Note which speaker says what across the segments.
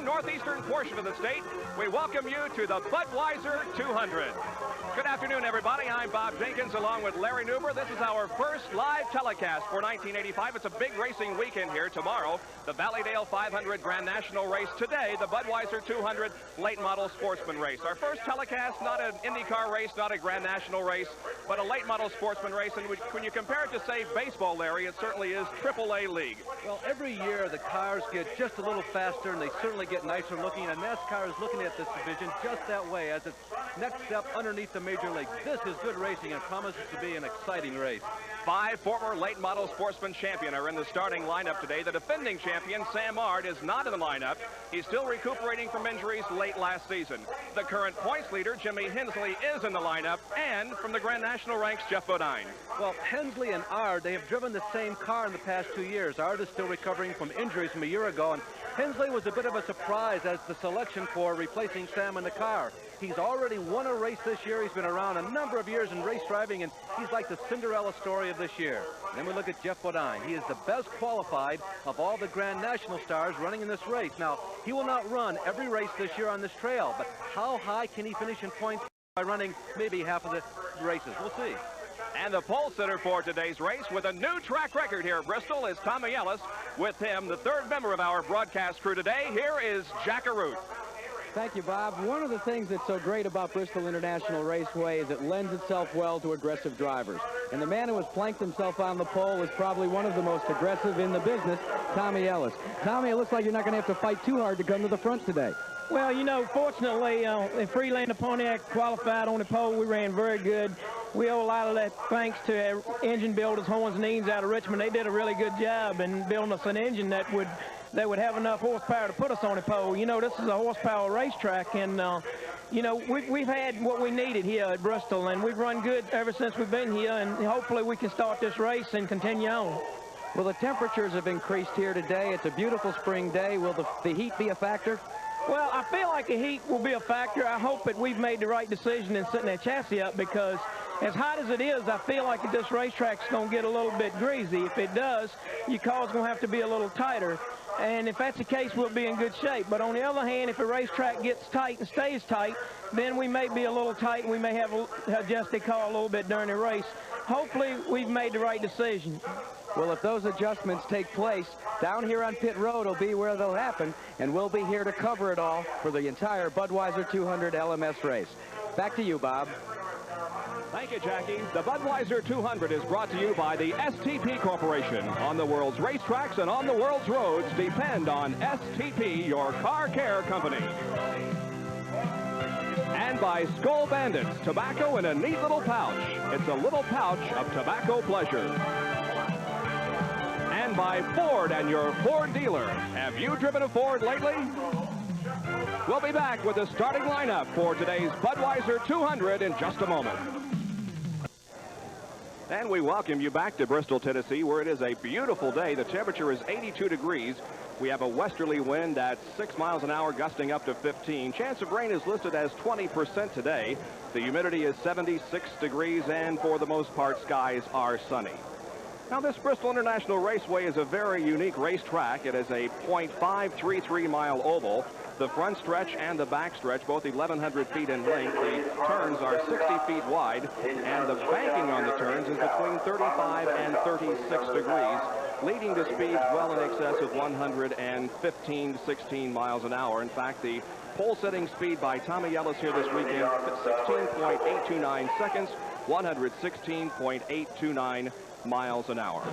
Speaker 1: northeastern portion of the state, we welcome you to the Budweiser 200. Good afternoon, everybody. I'm Bob Jenkins along with Larry Newber. This is our first live telecast for 1985. It's a big racing weekend here. Tomorrow, the Valleydale 500 Grand National race. Today, the Budweiser 200 late model sportsman race. Our first telecast, not an IndyCar race, not a Grand National race, but a late model sportsman race. And when you compare it to, say, baseball, Larry, it certainly is AAA league.
Speaker 2: Well, every year the cars get just a little faster and they certainly get nicer looking, and NASCAR is looking at this division just that way as its next step underneath the major leagues. This is good racing and promises to be an exciting race.
Speaker 1: 5 former late model sportsman champion are in the starting lineup today. The defending champion, Sam Ard, is not in the lineup. He's still recuperating from injuries late last season. The current points leader, Jimmy Hensley, is in the lineup, and from the Grand National ranks, Jeff Bodine.
Speaker 2: Well, Hensley and Ard, they have driven the same car in the past 2 years. Ard is still recovering from injuries from a year ago, and Hensley was a bit of a surprise as the selection for replacing Sam in the car. He's already won a race this year. He's been around a number of years in race driving, and he's like the Cinderella story of this year. Then we look at Jeff Bodine. He is the best qualified of all the Grand National stars running in this race. Now, he will not run every race this year on this trail, but how high can he finish in points by running maybe half of the races? We'll see.
Speaker 1: And the pole sitter for today's race with a new track record here at Bristol is Tommy Ellis. With him, the third member of our broadcast crew today, here is Jack Arute.
Speaker 3: Thank you, Bob. One of the things that's so great about Bristol International Raceway is it lends itself well to aggressive drivers. And the man who has planked himself on the pole is probably one of the most aggressive in the business, Tommy Ellis. Tommy, it looks like you're not going to have to fight too hard to come to the front today.
Speaker 4: Well, you know, fortunately, in Freelander Pontiac qualified on the pole, we ran very good. We owe a lot of that thanks to engine builders, Horns and Eanes out of Richmond. They did a really good job in building us an engine that would have enough horsepower to put us on the pole. You know, this is a horsepower racetrack, and, you know, we've had what we needed here at Bristol, and we've run good ever since we've been here, and hopefully we can start this race and continue on.
Speaker 3: Well, the temperatures have increased here today. It's a beautiful spring day. Will the heat be a factor?
Speaker 4: Well, I feel like the heat will be a factor. I hope that we've made the right decision in setting that chassis up, because as hot as it is, I feel like that this racetrack's going to get a little bit greasy. If it does, your car's going to have to be a little tighter. And if that's the case, we'll be in good shape. But on the other hand, if a racetrack gets tight and stays tight, then we may be a little tight and we may have to adjust the car a little bit during the race. Hopefully, we've made the right decision.
Speaker 3: Well, if those adjustments take place, down here on pit road will be where they'll happen, and we'll be here to cover it all for the entire Budweiser 200 LMS race. Back to you, Bob.
Speaker 1: Thank you, Jackie. The Budweiser 200 is brought to you by the STP Corporation. On the world's racetracks and on the world's roads, depend on STP, your car care company. And by Skull Bandits, tobacco in a neat little pouch. It's a little pouch of tobacco pleasure. And by Ford and your Ford dealer. Have you driven a Ford lately? We'll be back with the starting lineup for today's Budweiser 200 in just a moment. And we welcome you back to Bristol, Tennessee, where it is a beautiful day. The temperature is 82 degrees. We have a westerly wind at 6 miles an hour, gusting up to 15. Chance of rain is listed as 20% today. The humidity is 76 degrees, and for the most part, skies are sunny. Now, this Bristol International Raceway is a very unique racetrack. It is a .533-mile oval. The front stretch and the back stretch, both 1,100 feet in length. The turns are 60 feet wide, and the banking on the turns is between 35 and 36 degrees, leading to speeds well in excess of 115 to 16 miles an hour. In fact, the pole-setting speed by Tommy Ellis here this weekend, 16.829 seconds, 116.829 miles an hour.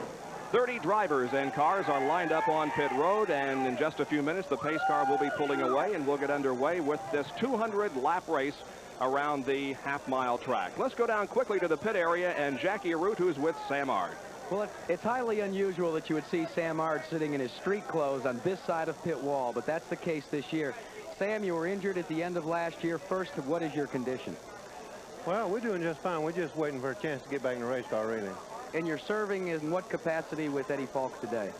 Speaker 1: 30 drivers and cars are lined up on pit road, and in just a few minutes the pace car will be pulling away, and we'll get underway with this 200-lap race around the half-mile track. Let's go down quickly to the pit area, and Jackie Arute, who's with Sam Ard.
Speaker 3: Well, it's highly unusual that you would see Sam Ard sitting in his street clothes on this side of pit wall, but that's the case this year. Sam, you were injured at the end of last year. First, what is your condition?
Speaker 5: Well, we're doing just fine. We're just waiting for a chance to get back in the race car, really.
Speaker 3: And you're serving in what capacity with Eddie Falks today?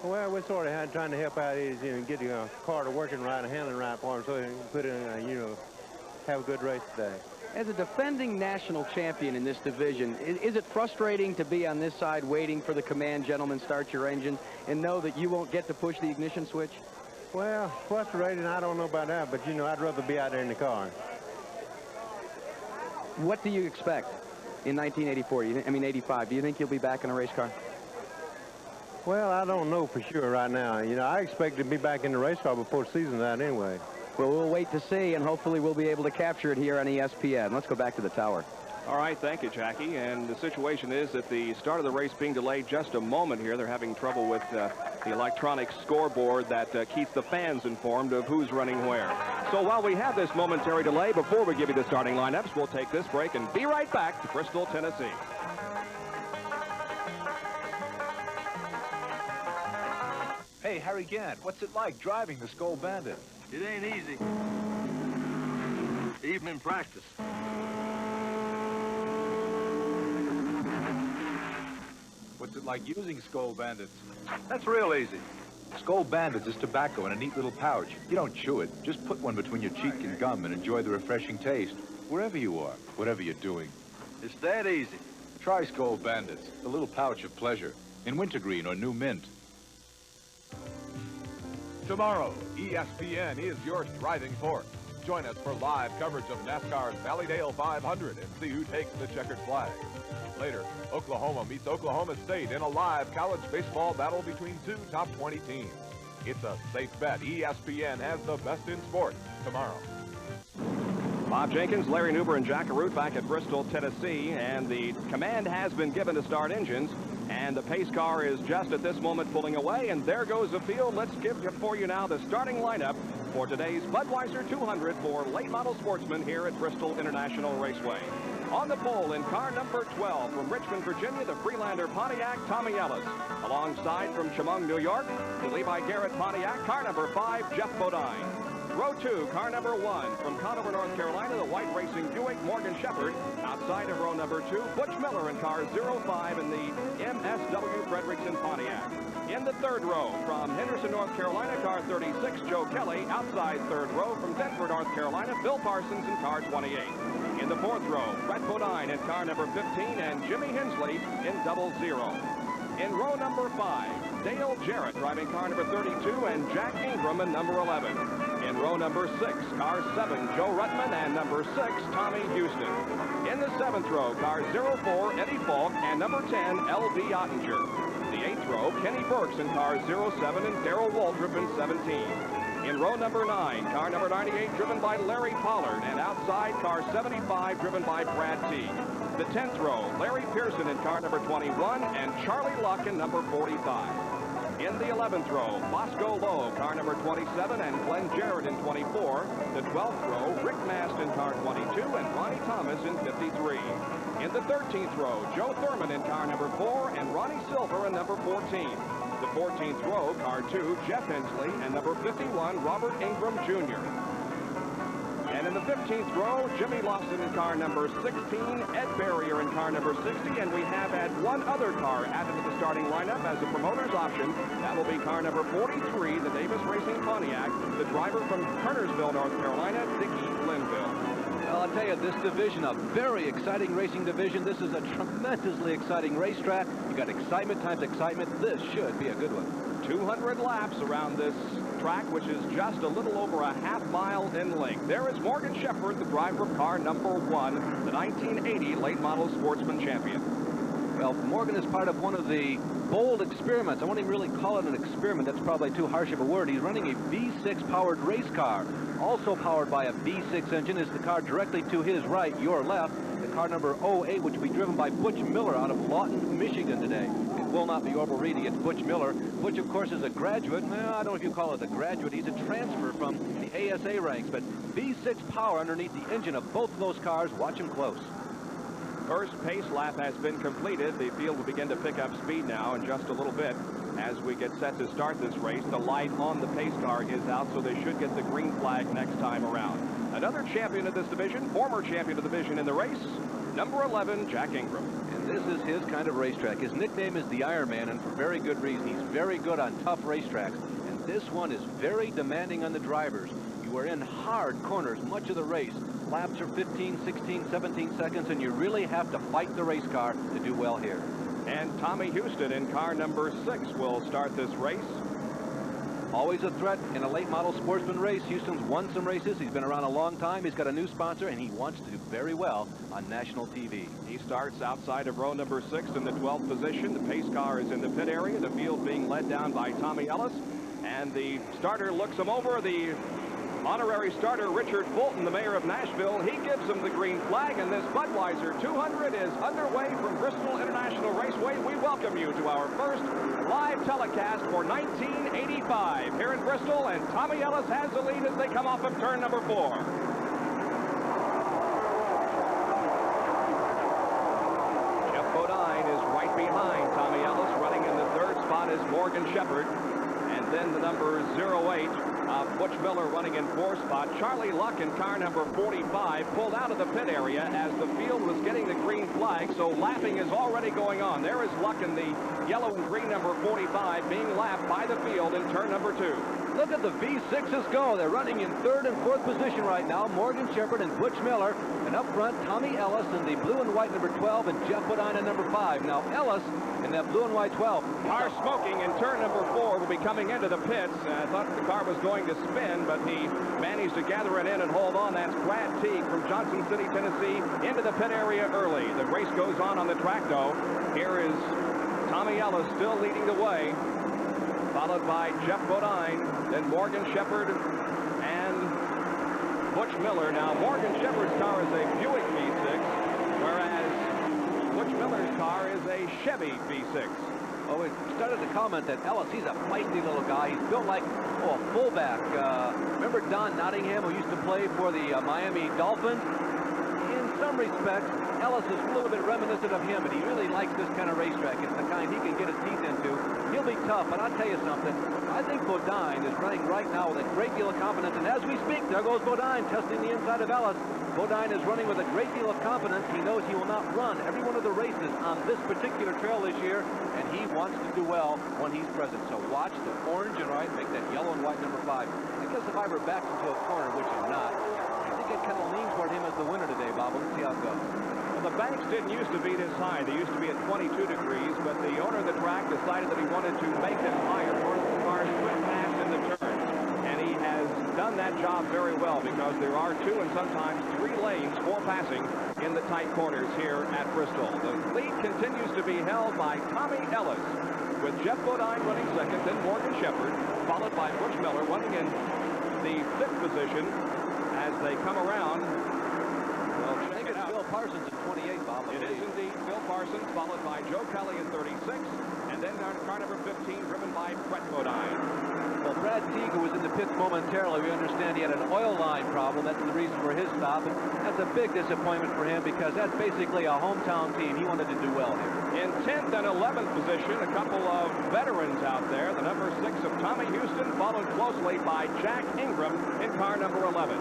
Speaker 5: Well, we're sort of trying to help out, get the car to working right and handling right for him, so he can put in, have a good race today.
Speaker 3: As a defending national champion in this division, is it frustrating to be on this side waiting for the command gentleman start your engine and know that you won't get to push the ignition switch?
Speaker 5: Well, frustrating, I don't know about that, but, you know, I'd rather be out there in the car.
Speaker 3: What do you expect in 1984? I mean, 85. Do you think you'll be back in a race car?
Speaker 5: Well, I don't know for sure right now. You know, I expect to be back in the race car before the season's out anyway.
Speaker 3: Well, we'll wait to see, and hopefully we'll be able to capture it here on ESPN. Let's go back to the tower.
Speaker 1: All right, thank you, Jackie. And the situation is at the start of the race being delayed just a moment here. They're having trouble with the electronic scoreboard that keeps the fans informed of who's running where. So while we have this momentary delay, before we give you the starting lineups, we'll take this break and be right back to Bristol, Tennessee.
Speaker 6: Hey, Harry Gant, what's it like driving the Skull Bandit?
Speaker 7: It ain't easy, even in practice.
Speaker 6: What's it like using Skull Bandits?
Speaker 7: That's real easy.
Speaker 6: Skull Bandits is tobacco in a neat little pouch. You don't chew it. Just put one between your cheek and gum and enjoy the refreshing taste. Wherever you are, whatever you're doing.
Speaker 7: It's that easy.
Speaker 6: Try Skull Bandits, the little pouch of pleasure, in wintergreen or new mint.
Speaker 8: Tomorrow, ESPN is your driving force. Join us for live coverage of NASCAR's Valleydale 500 and see who takes the checkered flag. Later, Oklahoma meets Oklahoma State in a live college baseball battle between two top 20 teams. It's a safe bet. ESPN has the best in sports tomorrow.
Speaker 1: Bob Jenkins, Larry Newber, and Jack Arute back at Bristol, Tennessee, and the command has been given to start engines, and the pace car is just at this moment pulling away, and there goes the field. Let's give for you now the starting lineup for today's Budweiser 200 for late model sportsmen here at Bristol International Raceway. On the pole in car number 12 from Richmond, Virginia, the Freelander Pontiac, Tommy Ellis. Alongside from Chemung, New York, the Levi Garrett Pontiac, car number 5, Jeff Bodine. Row 2, car number 1 from Conover, North Carolina, the White Racing Buick, Morgan Shepherd. Outside of row number 2, Butch Miller in car 05 in the MSW Fredrickson Pontiac. In the third row from Henderson, North Carolina, car 36, Joe Kelly. Outside third row from Denver, North Carolina, Bill Parsons in car 28. In the fourth row, Brett Bodine in car number 15 and Jimmy Hensley in 00. In row number 5, Dale Jarrett driving car number 32 and Jack Ingram in number 11. In row number 6, car 7, Joe Ruttman, and number 6, Tommy Houston. In the 7th row, car 04, Eddie Falk, and number 10, L.B. Ottinger. The 8th row, Kenny Burks in car 07 and Darrell Waltrip in 17. In row number 9, car number 98 driven by Larry Pollard, and outside car 75 driven by Brad Teague. The 10th row, Larry Pearson in car number 21 and Charlie Luck in number 45. In the 11th row, Bosco Lowe, car number 27, and Glenn Jarrett in 24. The 12th row, Rick Mast in car 22 and Ronnie Thomas in 53. In the 13th row, Joe Thurman in car number 4 and Ronnie Silver in number 14. The 14th row, car 2, Jeff Hensley, and number 51, Robert Ingram Jr. And in the 15th row, Jimmy Lawson in car number 16, Ed Barrier in car number 60, and we have had one other car added to the starting lineup as a promoter's option. That will be car number 43, the Davis Racing Pontiac, the driver from Kernersville, North Carolina, Dickie Linville.
Speaker 2: Well, I'll tell you, this division, a very exciting racing division. This is a tremendously exciting racetrack. You got excitement times excitement. This should be a good one.
Speaker 1: 200 laps around this track, which is just a little over a half mile in length. There is Morgan Shepherd, the driver of car number 1, the 1980 late model sportsman champion.
Speaker 2: Well, Morgan is part of one of the bold experiments. I won't even really call it an experiment. That's probably too harsh of a word. He's running a V6 powered race car. Also powered by a V6 engine is the car directly to his right, your left. The car number 08, which will be driven by Butch Miller out of Lawton, Michigan today. It will not be Orville Reedy. It's Butch Miller. Butch, of course, is a graduate. Well, I don't know if you call it a graduate. He's a transfer from the ASA ranks. But V6 power underneath the engine of both of those cars. Watch him close.
Speaker 1: First pace lap has been completed. The field will begin to pick up speed now in just a little bit as we get set to start this race. The light on the pace car is out, so they should get the green flag next time around. Another champion of this division, former champion of the division in the race, number 11, Jack Ingram.
Speaker 2: And this is his kind of racetrack. His nickname is the Iron Man, and for very good reason. He's very good on tough racetracks, and this one is very demanding on the drivers. You are in hard corners much of the race. Laps are 15, 16, 17 seconds, and you really have to fight the race car to do well here.
Speaker 1: And Tommy Houston in car number 6 will start this race.
Speaker 2: Always a threat in a late model sportsman race. Houston's won some races. He's been around a long time. He's got a new sponsor, and he wants to do very well on national TV.
Speaker 1: He starts outside of row number 6 in the 12th position. The pace car is in the pit area. The field being led down by Tommy Ellis. And the starter looks him over. The honorary starter, Richard Fulton, the mayor of Nashville, he gives him the green flag, and this Budweiser 200 is underway from Bristol International Raceway. We welcome you to our first live telecast for 1985 here in Bristol, and Tommy Ellis has the lead as they come off of turn number 4. Jeff Bodine is right behind Tommy Ellis. Running in the 3rd spot is Morgan Shepherd, and then the number 08 Butch Miller running in 4th spot. Charlie Luck in car number 45 pulled out of the pit area as the field was getting the green flag, so lapping is already going on. There is Luck in the yellow and green number 45 being lapped by the field in turn number 2.
Speaker 2: Look at the V6s go. They're running in 3rd and 4th position right now. Morgan Shepherd and Butch Miller. And up front, Tommy Ellis in the blue and white number 12 and Jeff Bodine in number 5. Now Ellis in that blue and white 12.
Speaker 1: Car smoking in turn number 4 will be coming into the pits. I thought the car was going to spin, but he managed to gather it in and hold on. That's Brad Teague from Johnson City, Tennessee, into the pit area early. The race goes on the track, though. Here is Tommy Ellis still leading the way, followed by Jeff Bodine, then Morgan Shepherd and Butch Miller. Now, Morgan Shepherd's car is a Buick V6, whereas Butch Miller's car is a Chevy V6.
Speaker 2: Oh, we started to comment that Ellis, he's a feisty little guy. He's built like a fullback. Remember Don Nottingham, who used to play for the Miami Dolphins? In some respects, Ellis is a little bit reminiscent of him, and he really likes this kind of racetrack. It's the kind he can get his teeth into. He'll be tough, but I'll tell you something. I think Bodine is running right now with a great deal of confidence, and as we speak, there goes Bodine testing the inside of Ellis. Bodine is running with a great deal of confidence. He knows he will not run every one of the races on this particular trail this year, and he wants to do well when he's present. So watch the orange and white make that yellow and white number 5. I guess if I were backed into a corner, which is not, I think I'd kind of lean toward him as the winner today, Bob. Let's see how it goes.
Speaker 1: Well, the banks didn't used to be this high. They used to be at 22 degrees, but the owner of the track decided that he wanted to make them higher for the cars quick fast in the turns. And he has done that job very well, because there are 2 and sometimes 3 lanes for passing in the tight corners here at Bristol. The lead continues to be held by Tommy Ellis, with Jeff Bodine running 2nd, then Morgan Shepherd, followed by Butch Miller running in the 5th position as they come around. Well,
Speaker 2: I think it's Bill Parsons at 28, Bob.
Speaker 1: It is indeed Bill Parsons, followed by Joe Kelly in 36, and then car number 15 driven by Brett Bodine.
Speaker 2: Well, Brad Teague, who was in the pits momentarily, we understand he had an oil line problem. That's the reason for his stop. And that's a big disappointment for him, because that's basically a hometown team. He wanted to do well here.
Speaker 1: In 10th and 11th position, a couple of veterans out there. The number 6 of Tommy Houston, followed closely by Jack Ingram in car number 11.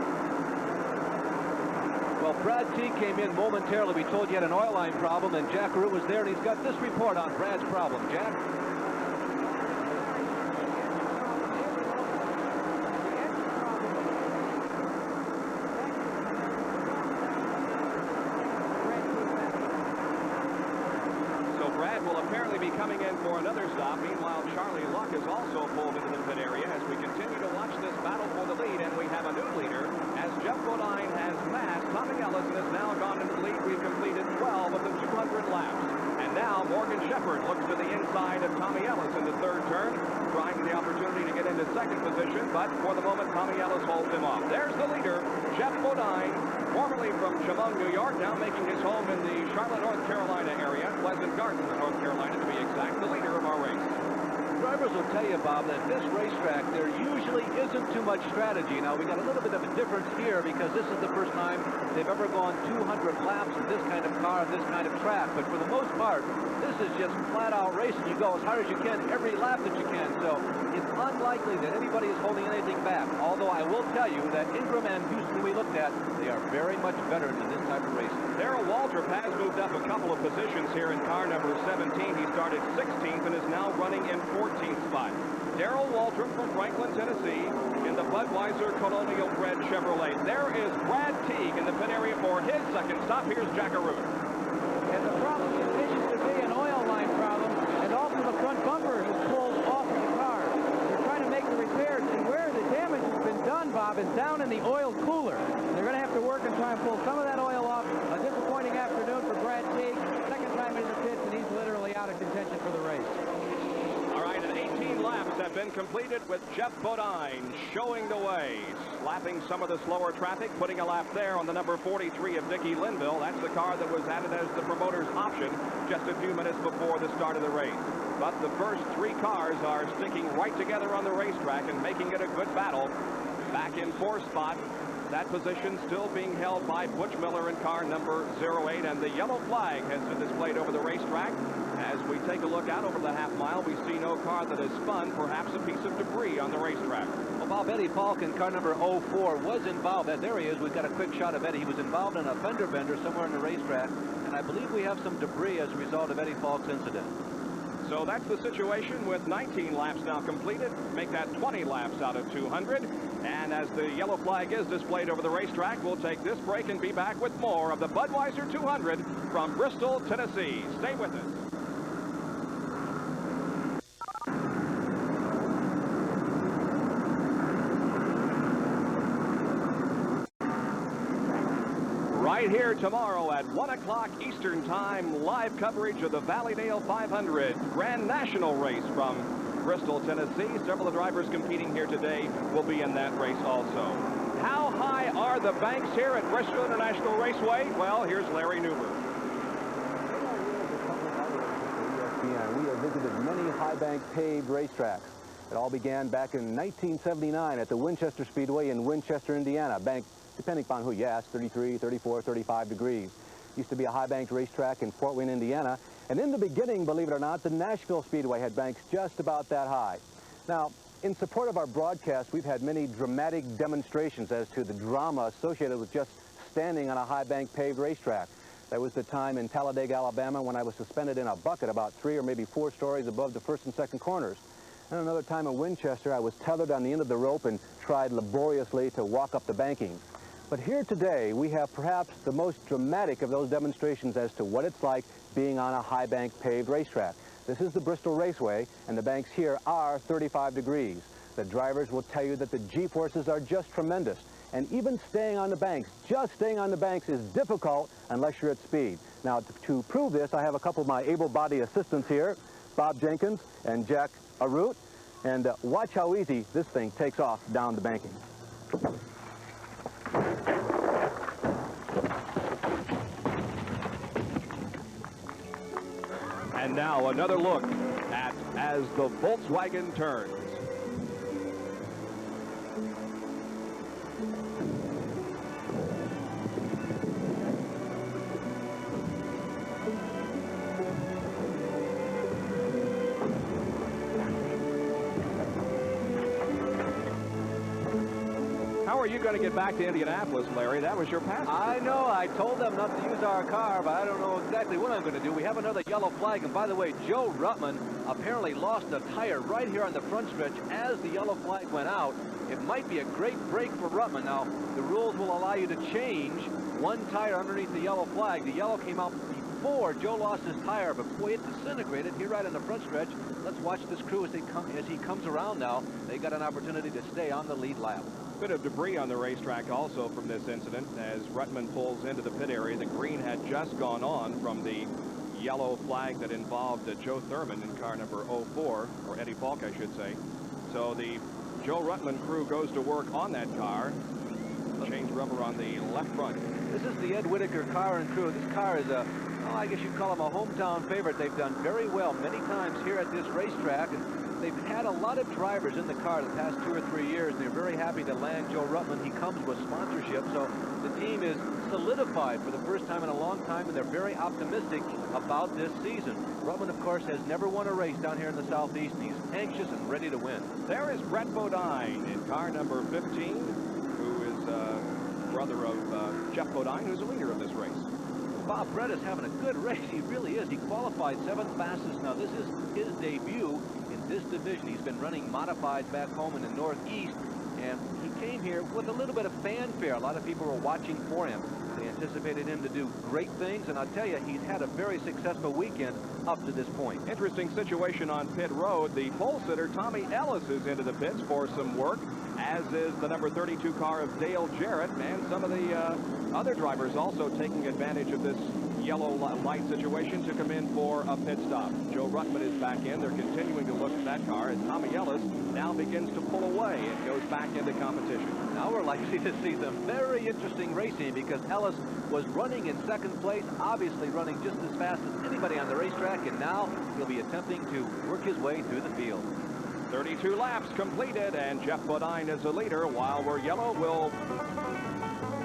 Speaker 2: Well, Brad Teague came in momentarily. We told you he had an oil line problem, and Jack Root was there, and he's got this report on Brad's problem. Jack?
Speaker 1: Be coming in for another stop. Meanwhile, Charlie Luck is also pulled into the pit area as we continue to watch this battle for the lead, and we have a new leader as Jeff Bodine has passed Tommy Ellis and has now gone into the lead. We've completed 12 of the 200 laps, and now Morgan Shepherd looks to the inside of Tommy Ellis in the 3rd turn, trying the opportunity to get into 2nd position, but for the moment Tommy Ellis holds him off. There's the leader, Jeff Bodine, formerly from Chemung, New York, now making his home in the Charlotte, North Carolina area, Pleasant Gardens, North Carolina to be exact, the leader of our race.
Speaker 2: Drivers will tell you, Bob, that this racetrack, there usually isn't too much strategy. Now, we got a little bit of a difference here because this is the first time they've ever gone 200 laps in this kind of car, this kind of track. But for the most part, this is just flat-out racing. You go as hard as you can every lap that you can. So it's unlikely that anybody is holding anything back. Although I will tell you that Ingram and Houston we looked at, they are very much better than this type of racing.
Speaker 1: Darrell Waltrip has moved up a couple of positions here in car number 17. He started 16th and is now running in 14th spot. Darrell Waltrip from Franklin, Tennessee, in the Budweiser Colonial Bred Chevrolet. There is Brad Teague in the pit area for his 2nd stop. Here's Jack Arute.
Speaker 3: And the problem continues to be an oil line problem, and also the front bumper is pulled off of the car. They're trying to make the repair. is down in the oil cooler. They're going to have to work and try and pull some of that oil off. A disappointing afternoon for Brad Teague. Second time in the pits, and he's literally out of contention for the race.
Speaker 1: All right, and 18 laps have been completed with Jeff Bodine showing the way, slapping some of the slower traffic, putting a lap there on the number 43 of Dickie Linville. That's the car that was added as the promoter's option just a few minutes before the start of the race. But the first three cars are sticking right together on the racetrack and making it a good battle. Back in fourth spot, that position still being held by Butch Miller in car number 08, and the yellow flag has been displayed over the racetrack. As we take a look out over the half mile, we see no car that has spun, perhaps a piece of debris on the racetrack.
Speaker 2: Well, Bob, Eddie Falk in car number 04 was involved. There he is. We've got a quick shot of Eddie. He was involved in a fender bender somewhere in the racetrack, and I believe we have some debris as a result of Eddie Falk's incident.
Speaker 1: So that's the situation with 19 laps now completed. Make that 20 laps out of 200. And as the yellow flag is displayed over the racetrack, we'll take this break and be back with more of the Budweiser 200 from Bristol, Tennessee. Stay with us. Right here tomorrow at 1 o'clock Eastern Time, live coverage of the Valleydale 500 Grand National Race from Bristol, Tennessee. Several of the drivers competing here today will be in that race also. How high are the banks here at Bristol International Raceway? Well, here's Larry Newber.
Speaker 9: We have visited many high bank paved racetracks. It all began back in 1979 at the Winchester Speedway in Winchester, Indiana. Banked, depending upon who you ask, 33, 34, 35 degrees. Used to be a high banked racetrack in Fort Wayne, Indiana. And in the beginning, believe it or not, the Nashville Speedway had banks just about that high. Now, in support of our broadcast, we've had many dramatic demonstrations as to the drama associated with just standing on a high bank paved racetrack. There was the time in Talladega, Alabama, when I was suspended in a bucket about 3 or maybe 4 stories above the first and second corners. And another time in Winchester, I was tethered on the end of the rope and tried laboriously to walk up the banking. But here today, we have perhaps the most dramatic of those demonstrations as to what it's like being on a high bank paved racetrack. This is the Bristol Raceway, and the banks here are 35 degrees. The drivers will tell you that the G-forces are just tremendous. And even staying on the banks, just staying on the banks is difficult unless you're at speed. Now, to prove this, I have a couple of my able-bodied assistants here, Bob Jenkins and Jack Arute. And watch how easy this thing takes off down the banking.
Speaker 1: And now another look at as the Volkswagen turns. How are you going to get back to Indianapolis, Larry? That was your pass.
Speaker 2: I know. I told them not to use our car, but I don't know exactly what I'm going to do. We have another yellow flag. And by the way, Joe Ruttman apparently lost a tire right here on the front stretch as the yellow flag went out. It might be a great break for Ruttman. Now, the rules will allow you to change one tire underneath the yellow flag. The yellow came out before Joe lost his tire, but boy, it disintegrated here right on the front stretch. Let's watch this crew as he comes around now. They got an opportunity to stay on the lead lap.
Speaker 1: Bit of debris on the racetrack also from this incident as Ruttman pulls into the pit area. The green had just gone on from the yellow flag that involved Joe Thurman in car number 04, or Eddie Falk, I should say. So the Joe Ruttman crew goes to work on that car. Change rubber on the left front.
Speaker 2: This is the Ed Whitaker car and crew. This car is a, well, I guess you'd call them a hometown favorite. They've done very well many times here at this racetrack. And they've had a lot of drivers in the car the past 2 or 3 years. They're very happy to land Joe Ruttman. He comes with sponsorship, so the team is solidified for the first time in a long time, and they're very optimistic about this season. Ruttman, of course, has never won a race down here in the Southeast. He's anxious and ready to win.
Speaker 1: There is Brett Bodine in car number 15, who is brother of Jeff Bodine, who's the leader of this race.
Speaker 2: Bob, Brett is having a good race. He really is. He qualified 7th fastest. Now, this is his debut in this division. He's been running modified back home in the Northeast, And he came here with a little bit of fanfare. A lot of people were watching for him. They anticipated him to do great things, and I'll tell you, he's had a very successful weekend up to this point.
Speaker 1: Interesting situation on pit road. The pole sitter, Tommy Ellis, is into the pits for some work, as is the number 32 car of Dale Jarrett, and some of the other drivers also taking advantage of this yellow light situation to come in for a pit stop. Joe Ruttman is back in. They're continuing to look at that car as Tommy Ellis now begins to pull away and goes back into competition.
Speaker 2: Now we're likely to see some very interesting racing because Ellis was running in second place, obviously running just as fast as anybody on the racetrack, and now he'll be attempting to work his way through the field.
Speaker 1: 32 laps completed, and Jeff Bodine is the leader. While we're yellow, we'll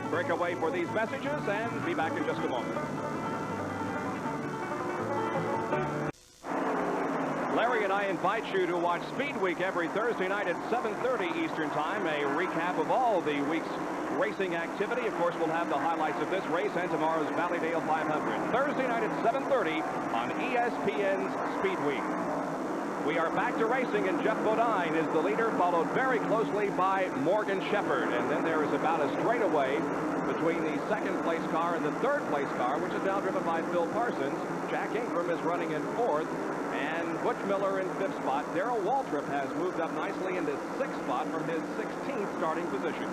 Speaker 1: break away for these messages and be back in just a moment. Larry and I invite you to watch Speed Week every Thursday night at 7:30 Eastern Time. A recap of all the week's racing activity. Of course, we'll have the highlights of this race and tomorrow's Valleydale 500. Thursday night at 7:30 on ESPN's Speed Week. We are back to racing, and Jeff Bodine is the leader, followed very closely by Morgan Shepherd. And then there is about a straightaway between the second place car and the third place car, which is now driven by Phil Parsons. Jack Ingram is running in fourth, and Butch Miller in fifth spot. Darrell Waltrip has moved up nicely into sixth spot from his 16th starting position.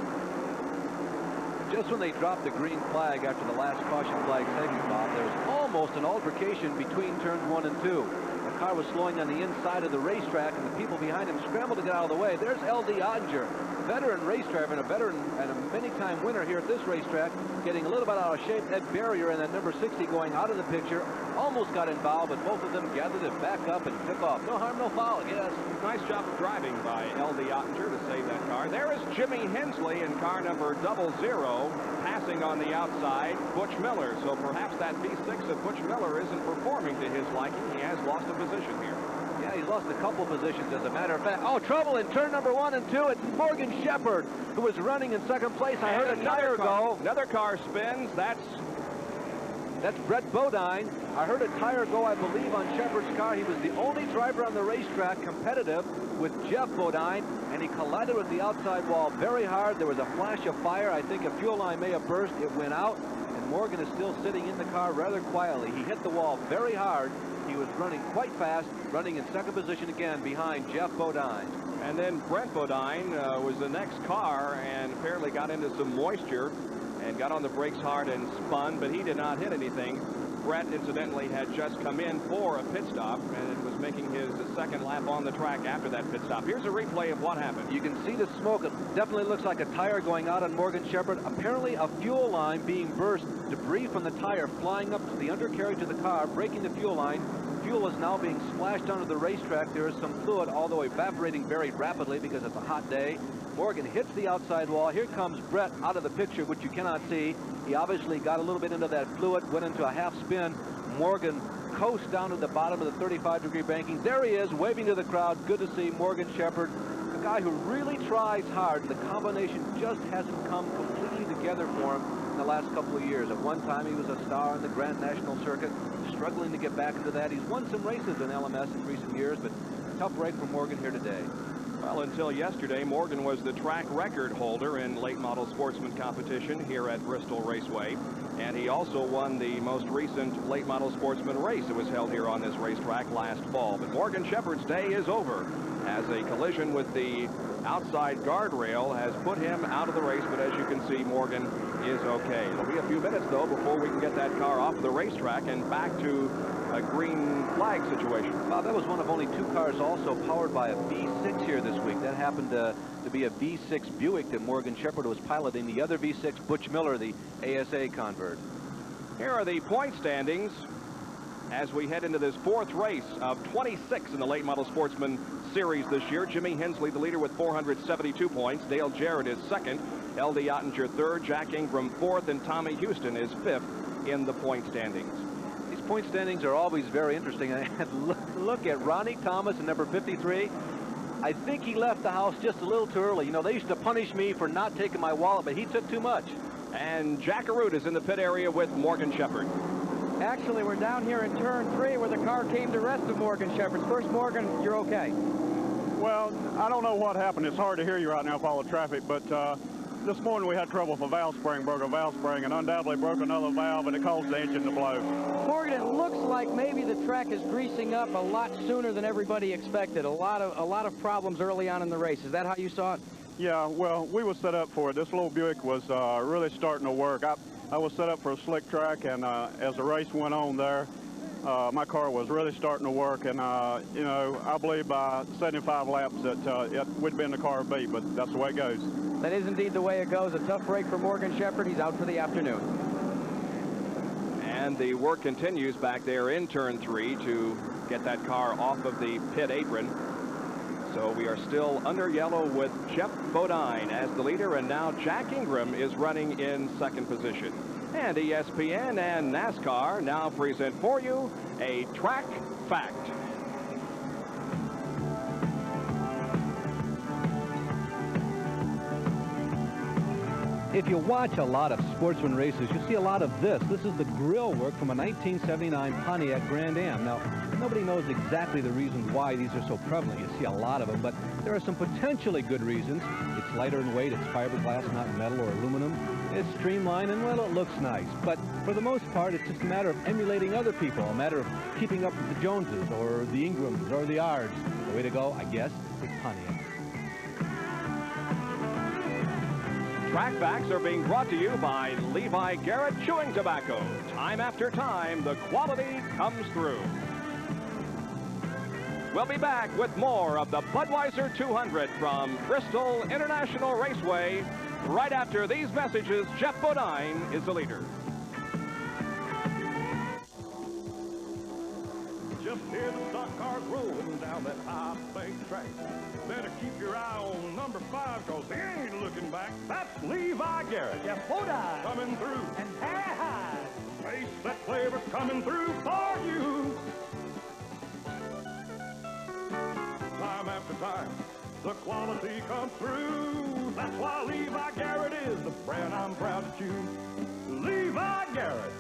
Speaker 2: Just when they dropped the green flag after the last caution flag segment, Bob, there was almost an altercation between turns 1 and 2. The car was slowing on the inside of the racetrack, and the people behind him scrambled to get out of the way. There's L.D. Ottinger, veteran race driver and a veteran and a many-time winner here at this racetrack, getting a little bit out of shape. Ed Barrier and that number 60 going out of the picture almost got involved, but both of them gathered it back up and took off. No harm, no foul. Yes.
Speaker 1: Nice job of driving by L.D. Ottinger to save that car. There is Jimmy Hensley in car number 00, passing on the outside Butch Miller. So perhaps that V6 of Butch Miller isn't performing to his liking. He has lost a position here.
Speaker 2: Yeah, he's lost a couple positions, as a matter of fact. Oh, trouble in turn number 1 and 2. It's Morgan Shepherd, who was running in second place. I heard a tire go.
Speaker 1: Another car spins. That's
Speaker 2: Brett Bodine. I heard a tire go, I believe, on Shepherd's car. He was the only driver on the racetrack competitive with Jeff Bodine, and he collided with the outside wall very hard. There was a flash of fire. I think a fuel line may have burst. It went out, and Morgan is still sitting in the car rather quietly. He hit the wall very hard. He was running quite fast, running in second position again behind Jeff Bodine.
Speaker 1: And then Brent Bodine was the next car and apparently got into some moisture and got on the brakes hard and spun, but he did not hit anything. Brett, incidentally, had just come in for a pit stop and was making his second lap on the track after that pit stop. Here's a replay of what happened.
Speaker 2: You can see the smoke. It definitely looks like a tire going out on Morgan Shepherd. Apparently a fuel line being burst. Debris from the tire flying up to the undercarriage of the car, breaking the fuel line. Fuel is now being splashed onto the racetrack. There is some fluid, although evaporating very rapidly because it's a hot day. Morgan hits the outside wall. Here comes Brett out of the picture, which you cannot see. He obviously got a little bit into that fluid, went into a half spin. Morgan coasts down to the bottom of the 35-degree banking. There he is, waving to the crowd. Good to see Morgan Shepherd, a guy who really tries hard. The combination just hasn't come completely together for him in the last couple of years. At one time, he was a star on the Grand National Circuit, struggling to get back into that. He's won some races in LMS in recent years, but tough break for Morgan here today.
Speaker 1: Well, until yesterday, Morgan was the track record holder in late model sportsman competition here at Bristol Raceway. And he also won the most recent late model sportsman race that was held here on this racetrack last fall. But Morgan Shepherd's day is over, as a collision with the outside guardrail has put him out of the race. But as you can see, Morgan is okay. It'll be a few minutes, though, before we can get that car off the racetrack and back to a green flag situation.
Speaker 2: Bob, that was one of only 2 cars also powered by a V6 here this week. That happened to be a V6 Buick that Morgan Shepherd was piloting. The other V6, Butch Miller, the ASA convert.
Speaker 1: Here are the point standings as we head into this 4th race of 26 in the late model sportsman series this year. Jimmy Hensley, the leader, with 472 points. Dale Jarrett is 2nd. L.D. Ottinger 3rd. Jack Ingram 4th. And Tommy Houston is 5th in the point standings.
Speaker 2: These point standings are always very interesting. And look at Ronnie Thomas in number 53. I think he left the house just a little too early. You know, they used to punish me for not taking my wallet, but he took too much.
Speaker 1: And Jack Arute is in the pit area with Morgan Shepherd.
Speaker 3: Actually, we're down here in turn 3 where the car came to rest of Morgan Shepherd's. First, Morgan, you're okay.
Speaker 10: Well, I don't know what happened. It's hard to hear you right now with all the traffic, but this morning we had trouble with a valve spring, broke a valve spring, and undoubtedly broke another valve, and it caused the engine to blow.
Speaker 3: Morgan, it looks like maybe the track is greasing up a lot sooner than everybody expected. A lot of problems early on in the race. Is that how you saw it?
Speaker 10: Yeah, well, we were set up for it. This little Buick was really starting to work. I was set up for a slick track, and as the race went on there, my car was really starting to work, and you know, I believe by 75 laps that we'd been the car beat, but that's the way it goes.
Speaker 3: That is indeed the way it goes. A tough break for Morgan Shepherd. He's out for the afternoon.
Speaker 1: And the work continues back there in turn 3 to get that car off of the pit apron. So we are still under yellow with Jeff Bodine as the leader, and now Jack Ingram is running in second position. And ESPN and NASCAR now present for you a track fact.
Speaker 2: If you watch a lot of sportsman races, you see a lot of this. This is the grill work from a 1979 Pontiac Grand Am. Now, nobody knows exactly the reasons why these are so prevalent. You see a lot of them, but there are some potentially good reasons. It's lighter in weight, it's fiberglass, not metal or aluminum. It's streamlined, and, well, it looks nice. But for the most part, it's just a matter of emulating other people, a matter of keeping up with the Joneses or the Ingrams or the Ards. The way to go, I guess, is Pontiac.
Speaker 1: Track facts are being brought to you by Levi Garrett Chewing Tobacco. Time after time, the quality comes through. We'll be back with more of the Budweiser 200 from Bristol International Raceway. Right after these messages, Jeff Bodine is the leader.
Speaker 11: Just hear the stock cars rolling down that high bank track. Better keep your eye on number 5, cause he ain't looking back. That's Levi Garrett.
Speaker 12: Jeff Bodine.
Speaker 11: Coming through.
Speaker 12: And Harry Hyde.
Speaker 11: Face that flavor coming through for you. Time after time, the quality comes through. That's why Levi Garrett is the brand I'm proud to choose. Levi Garrett.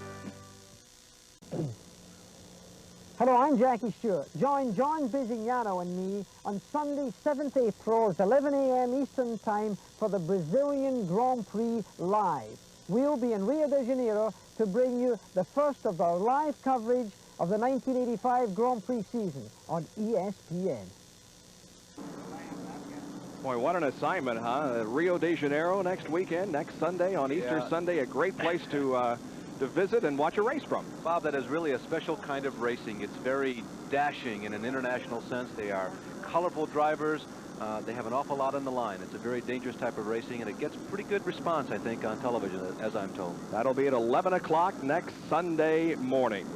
Speaker 12: Hello, I'm Jackie Stewart. Join John Bizignano and me on Sunday, 7th April at 11 a.m. Eastern Time for the Brazilian Grand Prix Live. We'll be in Rio de Janeiro to bring you the first of our live coverage of the 1985 Grand Prix season on ESPN.
Speaker 1: Boy, what an assignment, huh? Rio de Janeiro next weekend, next Sunday, on Easter Sunday. A great place to visit and watch a race from.
Speaker 2: Bob, that is really a special kind of racing. It's very dashing in an international sense. They are colorful drivers. They have an awful lot on the line. It's a very dangerous type of racing, and it gets pretty good response, I think, on television, as I'm told.
Speaker 1: That'll be at 11 o'clock next Sunday morning.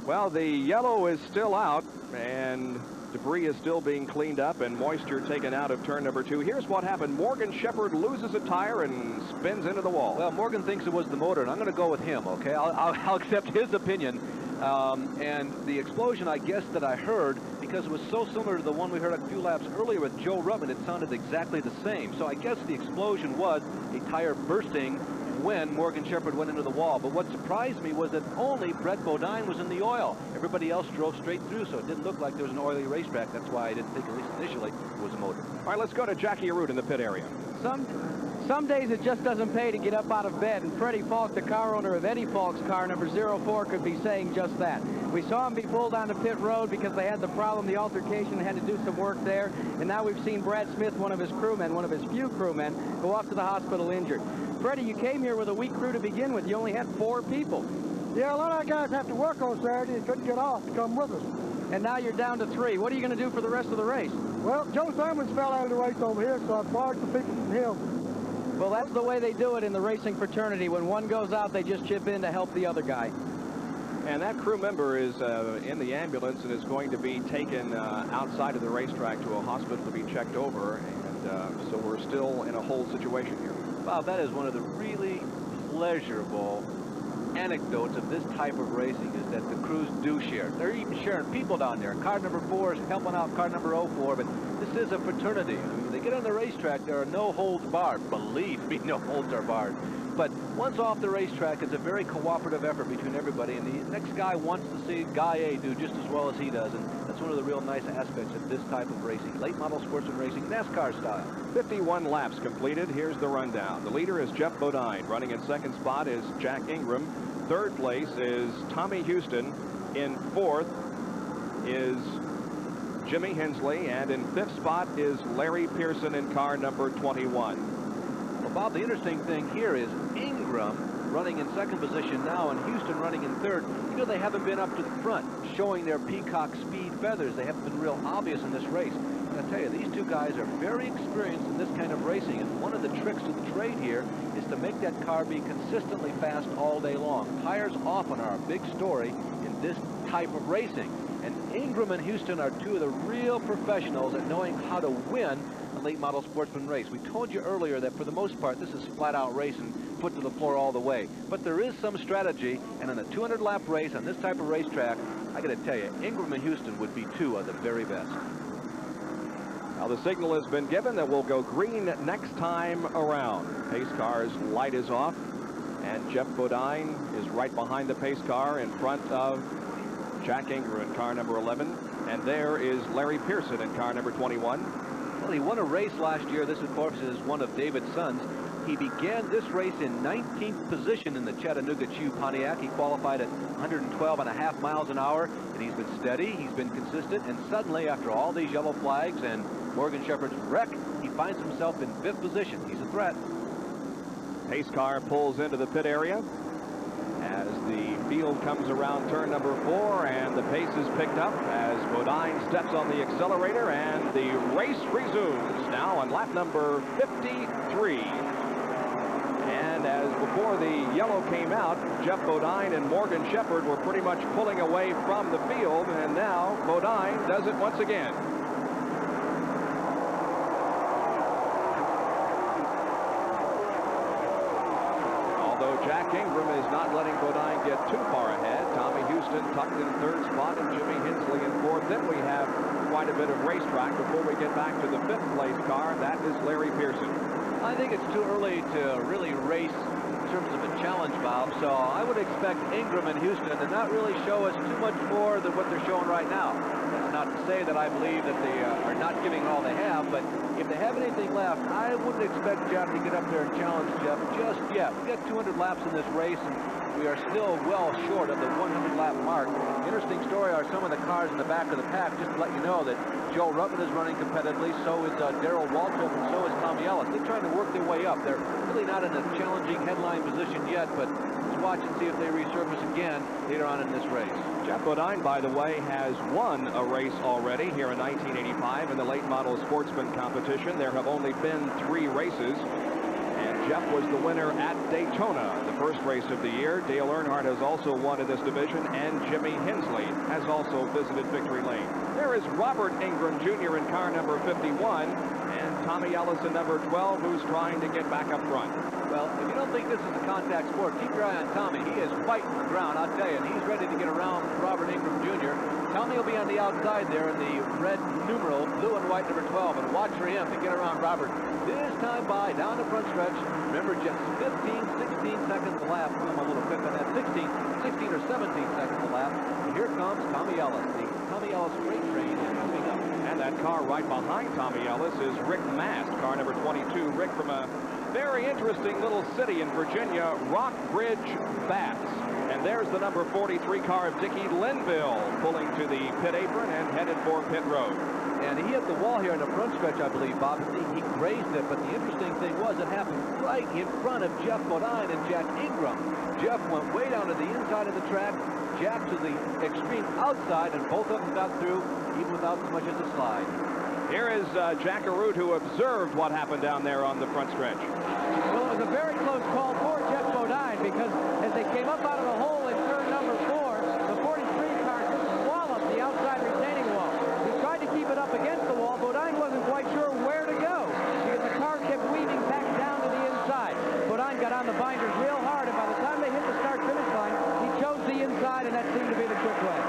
Speaker 1: Well, the yellow is still out, and debris is still being cleaned up and moisture taken out of turn number 2. Here's what happened. Morgan Shepherd loses a tire and spins into the wall.
Speaker 2: Well, Morgan thinks it was the motor, and I'm going to go with him, okay? I'll accept his opinion. And the explosion, I guess, that I heard, because it was so similar to the one we heard a few laps earlier with Joe Ruttman, it sounded exactly the same. So I guess the explosion was a tire bursting when Morgan Shepherd went into the wall. But what surprised me was that only Brett Bodine was in the oil. Everybody else drove straight through, so it didn't look like there was an oily racetrack. That's why I didn't think, at least initially, it was a motor.
Speaker 1: All right, let's go to Jackie Arute in the pit area.
Speaker 3: Some days it just doesn't pay to get up out of bed, and Freddie Falk, the car owner of Eddie Falk's car, number 04, could be saying just that. We saw him be pulled onto pit road because they had the problem, the altercation, had to do some work there, and now we've seen Brad Smith, one of his crewmen, one of his few crewmen, go off to the hospital injured. Freddie, you came here with a weak crew to begin with. You only had 4 people.
Speaker 13: Yeah, a lot of guys have to work on Saturday and couldn't get off to come with us.
Speaker 3: And now you're down to 3. What are you going to do for the rest of the race?
Speaker 13: Well, Joe Thurman's fell out of the race over here, so I borrowed some people from him.
Speaker 3: Well, that's the way they do it in the racing fraternity. When one goes out, they just chip in to help the other guy.
Speaker 1: And that crew member is in the ambulance and is going to be taken outside of the racetrack to a hospital to be checked over. And so we're still in a whole situation here.
Speaker 2: Bob, that is one of the really pleasurable anecdotes of this type of racing, is that the crews do share. They're even sharing people down there. Car number 4 is helping out car number 04, but This is a fraternity. I mean, they get on the racetrack, there are no holds barred. Believe me, no holds are barred. But once off the racetrack, it's a very cooperative effort between everybody, and the next guy wants to see Guy A do just as well as he does, and that's one of the real nice aspects of this type of racing. Late model sportsman racing, NASCAR style.
Speaker 1: 51 laps completed. Here's the rundown. The leader is Jeff Bodine. Running in second spot is Jack Ingram. Third place is Tommy Houston. In fourth is Jimmy Hensley, and in fifth spot is Larry Pearson in car number 21.
Speaker 2: Well, Bob, the interesting thing here is Ingram running in second position now and Houston running in third. You know, they haven't been up to the front showing their peacock speed feathers. They haven't been real obvious in this race. And I tell you, these two guys are very experienced in this kind of racing, and one of the tricks of the trade here is to make that car be consistently fast all day long. Tires often are a big story in this type of racing. And Ingram and Houston are two of the real professionals at knowing how to win a late model sportsman race. We told you earlier that for the most part, this is flat out racing, put to the floor all the way. But there is some strategy, and in a 200 lap race on this type of racetrack, I got to tell you, Ingram and Houston would be two of the very best.
Speaker 1: Now the signal has been given that we'll go green next time around. Pace car's light is off, and Jeff Bodine is right behind the pace car in front of Jack Ingram in car number 11, and there is Larry Pearson in car number 21.
Speaker 2: Well, he won a race last year. This, of course, is one of David's sons. He began this race in 19th position in the Chattanooga Chew Pontiac. He qualified at 112.5 miles an hour, and he's been steady, he's been consistent, and suddenly, after all these yellow flags and Morgan Shepherd's wreck, he finds himself in 5th position. He's a threat.
Speaker 1: Pace car pulls into the pit area as the field comes around turn number 4, and the pace is picked up as Bodine steps on the accelerator, and the race resumes now on lap number 53. And as before the yellow came out, Jeff Bodine and Morgan Shepherd were pretty much pulling away from the field, and now Bodine does it once again. Jack Ingram is not letting Bodine get too far ahead. Tommy Houston tucked in third spot and Jimmy Hensley in fourth. Then we have quite a bit of racetrack before we get back to the 5th place car. That is Larry Pearson.
Speaker 2: I think it's too early to really race in terms of a challenge, Bob. So I would expect Ingram and Houston to not really show us too much more than what they're showing right now. That's not to say that I believe that they are not giving all they have, but if they have anything left, I wouldn't expect Jeff to get up there and challenge Jeff just yet. We've got 200 laps in this race, and we are still well short of the 100-lap mark. Interesting story are some of the cars in the back of the pack, just to let you know that Joe Ruttman is running competitively, so is Darrell Waltrip, and so is Tommy Ellis. They're trying to work their way up. They're really not in a challenging headline position yet, but let's watch and see if they resurface again later on in this race.
Speaker 1: Jeff Bodine, by the way, has won a race already here in 1985 in the late model sportsman competition. There have only been 3 races, and Jeff was the winner at Daytona, the first race of the year. Dale Earnhardt has also won in this division, and Jimmy Hensley has also visited Victory Lane. There is Robert Ingram Jr. in car number 51, and Tommy Ellis in number 12, who's trying to get back up front.
Speaker 2: Well, if you don't think this is a contact sport, keep your eye on Tommy. He is fighting the ground, I'll tell you, and he's ready to get around Robert Ingram Jr. Tommy will be on the outside there in the red numeral, blue and white number 12, and watch for him to get around Robert. This time by down the front stretch. Remember, just 15, 16 seconds a lap. I'm a little quick on that. 16 or 17 seconds a lap. And here comes Tommy Ellis. The Tommy Ellis freight train is moving up.
Speaker 1: And that car right behind Tommy Ellis is Rick Mast, car number 22. Rick from a very interesting little city in Virginia, Rockbridge, Bass. And there's the number 43 car of Dickie Linville pulling to the pit apron and headed for pit road.
Speaker 2: And he hit the wall here in the front stretch, I believe, Bob. He grazed it, but the interesting thing was it happened right in front of Jeff Bodine and Jack Ingram. Jeff went way down to the inside of the track, Jack to the extreme outside, and both of them got through, even without so much as a slide.
Speaker 1: Here is Jack Arute, who observed what happened down there on the front stretch.
Speaker 3: Well, it was a very close call for Jeff Bodine, because as they came up out of the hole in turn number 4, the 43 car just walloped the outside retaining wall. He tried to keep it up against the wall. Bodine wasn't quite sure where to go, because the car kept weaving back down to the inside. Bodine got on the binders real hard, and by the time they hit the start-finish line, he chose the inside, and that seemed to be the quick way.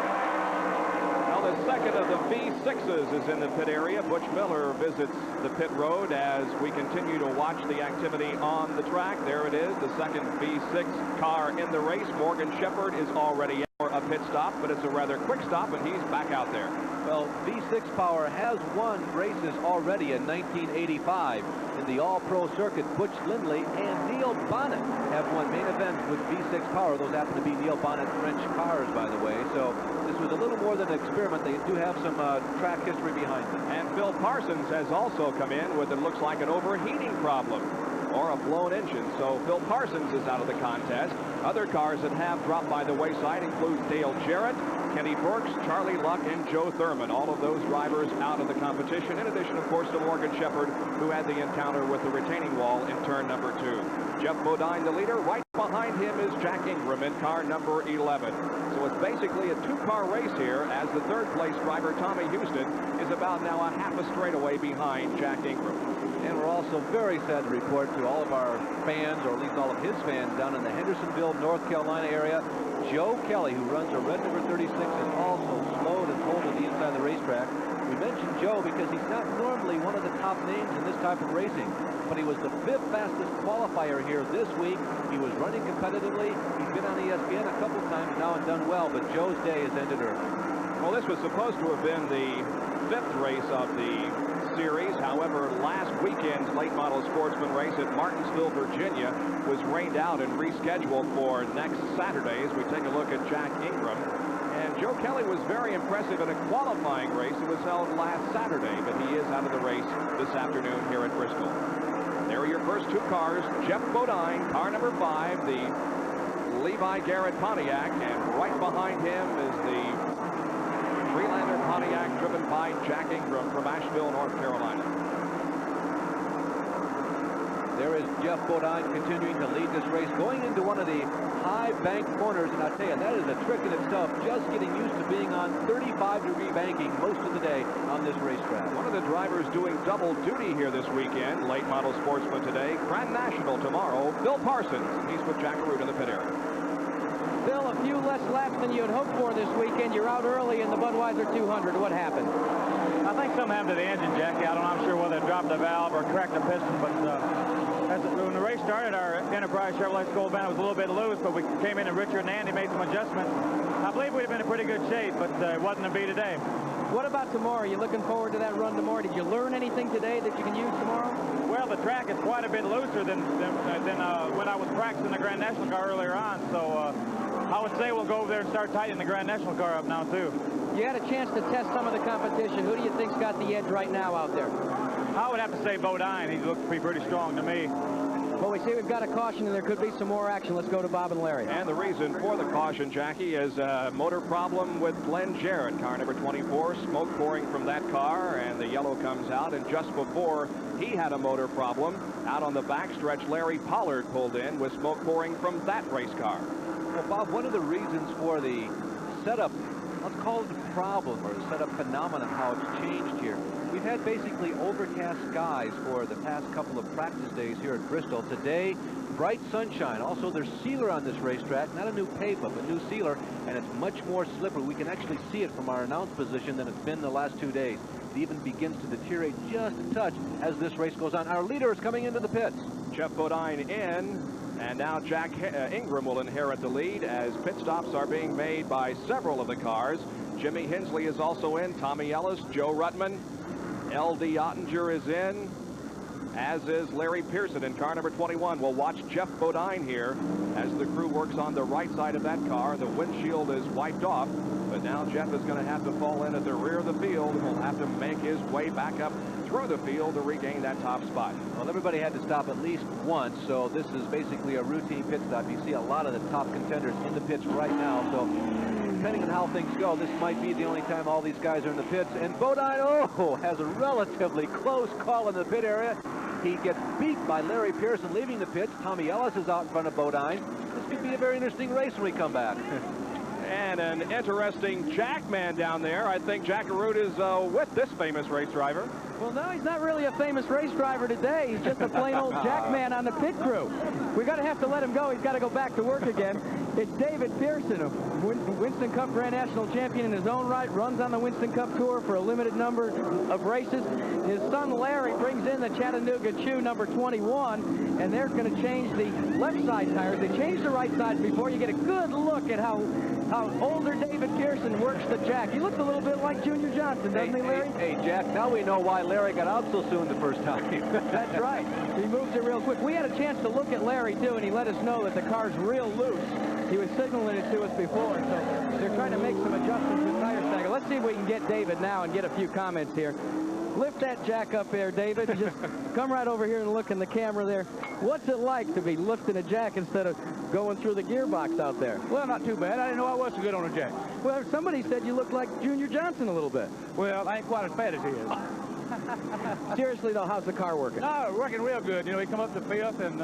Speaker 1: Well, the second of the V6s is in the pit area. Butch Miller visits the pit road as we continue to watch the activity on the track. There it is, the second V6 car in the race. Morgan Shepherd is already for a pit stop, but it's a rather quick stop, and he's back out there.
Speaker 2: Well, V6 Power has won races already in 1985 in the All-Pro circuit. Butch Lindley and Neil Bonnet have won main events with V6 Power. Those happen to be Neil Bonnet French cars, by the way. So this was a little more than an experiment. They do have some track history behind them.
Speaker 1: And Phil Parsons has also come in with, it looks like, an overheating problem or a blown engine. So Phil Parsons is out of the contest. Other cars that have dropped by the wayside include Dale Jarrett, Kenny Burks, Charlie Luck, and Joe Thurman. All of those drivers out of the competition, in addition, of course, to Morgan Shepherd, who had the encounter with the retaining wall in turn number 2. Jeff Bodine, the leader. Right behind him is Jack Ingram in car number 11. So it's basically a two-car race here, as the third-place driver, Tommy Houston, is about now a half a straightaway behind Jack Ingram.
Speaker 2: And we're also very sad to report to all of our fans, or at least all of his fans, down in the Hendersonville, North Carolina area, Joe Kelly, who runs a red number 36, is also slowed and pulled to the inside of the racetrack. We mentioned Joe because he's not normally one of the top names in this type of racing, but he was the 5th fastest qualifier here this week. He was running competitively. He's been on ESPN a couple times now and done well, but Joe's day has ended early.
Speaker 1: Well, this was supposed to have been the 5th race of the series. However, last weekend's late model sportsman race at Martinsville, Virginia was rained out and rescheduled for next Saturday. As we take a look at Jack Ingram. And Joe Kelly was very impressive in a qualifying race that was held last Saturday, but he is out of the race this afternoon here at Bristol. There are your first two cars. Jeff Bodine, car number 5, the Levi Garrett Pontiac, and right behind him is the Freelander Pontiac, driven by Jack Ingram from Asheville, North Carolina.
Speaker 2: There is Jeff Bodine continuing to lead this race, going into one of the high bank corners, and I tell you, that is a trick in itself, just getting used to being on 35-degree banking most of the day on this racetrack.
Speaker 1: One of the drivers doing double duty here this weekend, late model sportsman today, Grand National tomorrow, Bill Parsons. He's with Jack Arute in the pit area.
Speaker 3: Bill, a few less laps than you had hoped for this weekend. You're out early in the Budweiser 200. What happened?
Speaker 14: I think something happened to the engine, Jackie. I'm not sure whether it dropped the valve or cracked the piston, but when the race started, our Enterprise Chevrolet Skull Band was a little bit loose, but we came in and Richard and Andy made some adjustments. I believe we'd have been in pretty good shape, but it wasn't to be today.
Speaker 3: What about tomorrow? Are you looking forward to that run tomorrow? Did you learn anything today that you can use tomorrow?
Speaker 14: Well, the track is quite a bit looser than when I was practicing the Grand National car earlier on, so I would say we'll go over there and start tightening the Grand National car up now, too.
Speaker 3: You had a chance to test some of the competition. Who do you think's got the edge right now out there?
Speaker 14: I would have to say Bodine. He looks to be pretty strong to me.
Speaker 3: Well, we see we've got a caution, and there could be some more action. Let's go to Bob and Larry.
Speaker 1: And the reason for the caution, Jackie, is a motor problem with Glenn Jarrett, car number 24. Smoke pouring from that car, and the yellow comes out. And just before he had a motor problem, out on the backstretch, Larry Pollard pulled in with smoke pouring from that race car.
Speaker 2: Well, Bob, one of the reasons for the setup, let's call it a problem or a setup phenomenon, how it's changed here. We've had basically overcast skies for the past couple of practice days here at Bristol. Today, bright sunshine. Also, there's sealer on this racetrack, not a new pavement, but new sealer, and it's much more slippery. We can actually see it from our announce position than it's been the last 2 days. It even begins to deteriorate just a touch as this race goes on. Our leader is coming into the pits.
Speaker 1: Jeff Bodine in, and now Jack Ingram will inherit the lead as pit stops are being made by several of the cars. Jimmy Hensley is also in, Tommy Ellis, Joe Ruttman, L.D. Ottinger is in, as is Larry Pearson in car number 21. We'll watch Jeff Bodine here as the crew works on the right side of that car. The windshield is wiped off, but now Jeff is going to have to fall in at the rear of the field and will have to make his way back up through the field to regain that top spot.
Speaker 2: Well, everybody had to stop at least once, so this is basically a routine pit stop. You see a lot of the top contenders in the pits right now, so depending on how things go, this might be the only time all these guys are in the pits. And Bodine, has a relatively close call in the pit area. He gets beat by Larry Pearson leaving the pits. Tommy Ellis is out in front of Bodine. This could be a very interesting race when we come back.
Speaker 1: And an interesting Jackman down there. I think Jack Arute is with this famous race driver.
Speaker 3: Well, no, he's not really a famous race driver today. He's just a plain old Jackman on the pit crew. We're going to have to let him go. He's got to go back to work again. It's David Pearson, a Winston Cup Grand National Champion in his own right, runs on the Winston Cup Tour for a limited number of races. His son Larry brings in the Chattanooga Chew number 21, and they're going to change the left side tires. They changed the right side before. You get a good look at how older David Pearson works the jack. He looks a little bit like Junior Johnson, doesn't he, Larry?
Speaker 2: Hey, Jack, now we know why Larry got out so soon the first time.
Speaker 3: That's right. He moves it real quick. We had a chance to look at Larry, too, and he let us know that the car's real loose. He was signaling it to us before, so they're trying to make some adjustments to the tire stagger. Let's see if we can get David now and get a few comments here. Lift that jack up there, David. Just come right over here and look in the camera there. What's it like to be lifting a jack instead of going through the gearbox out there?
Speaker 14: Well, not too bad. I didn't know I was so good on a jack.
Speaker 3: Well, somebody said you look like Junior Johnson a little bit.
Speaker 14: Well, I ain't quite as fat as he is.
Speaker 3: Seriously, though, how's the car working?
Speaker 14: No, working real good. You know, he come up to fifth and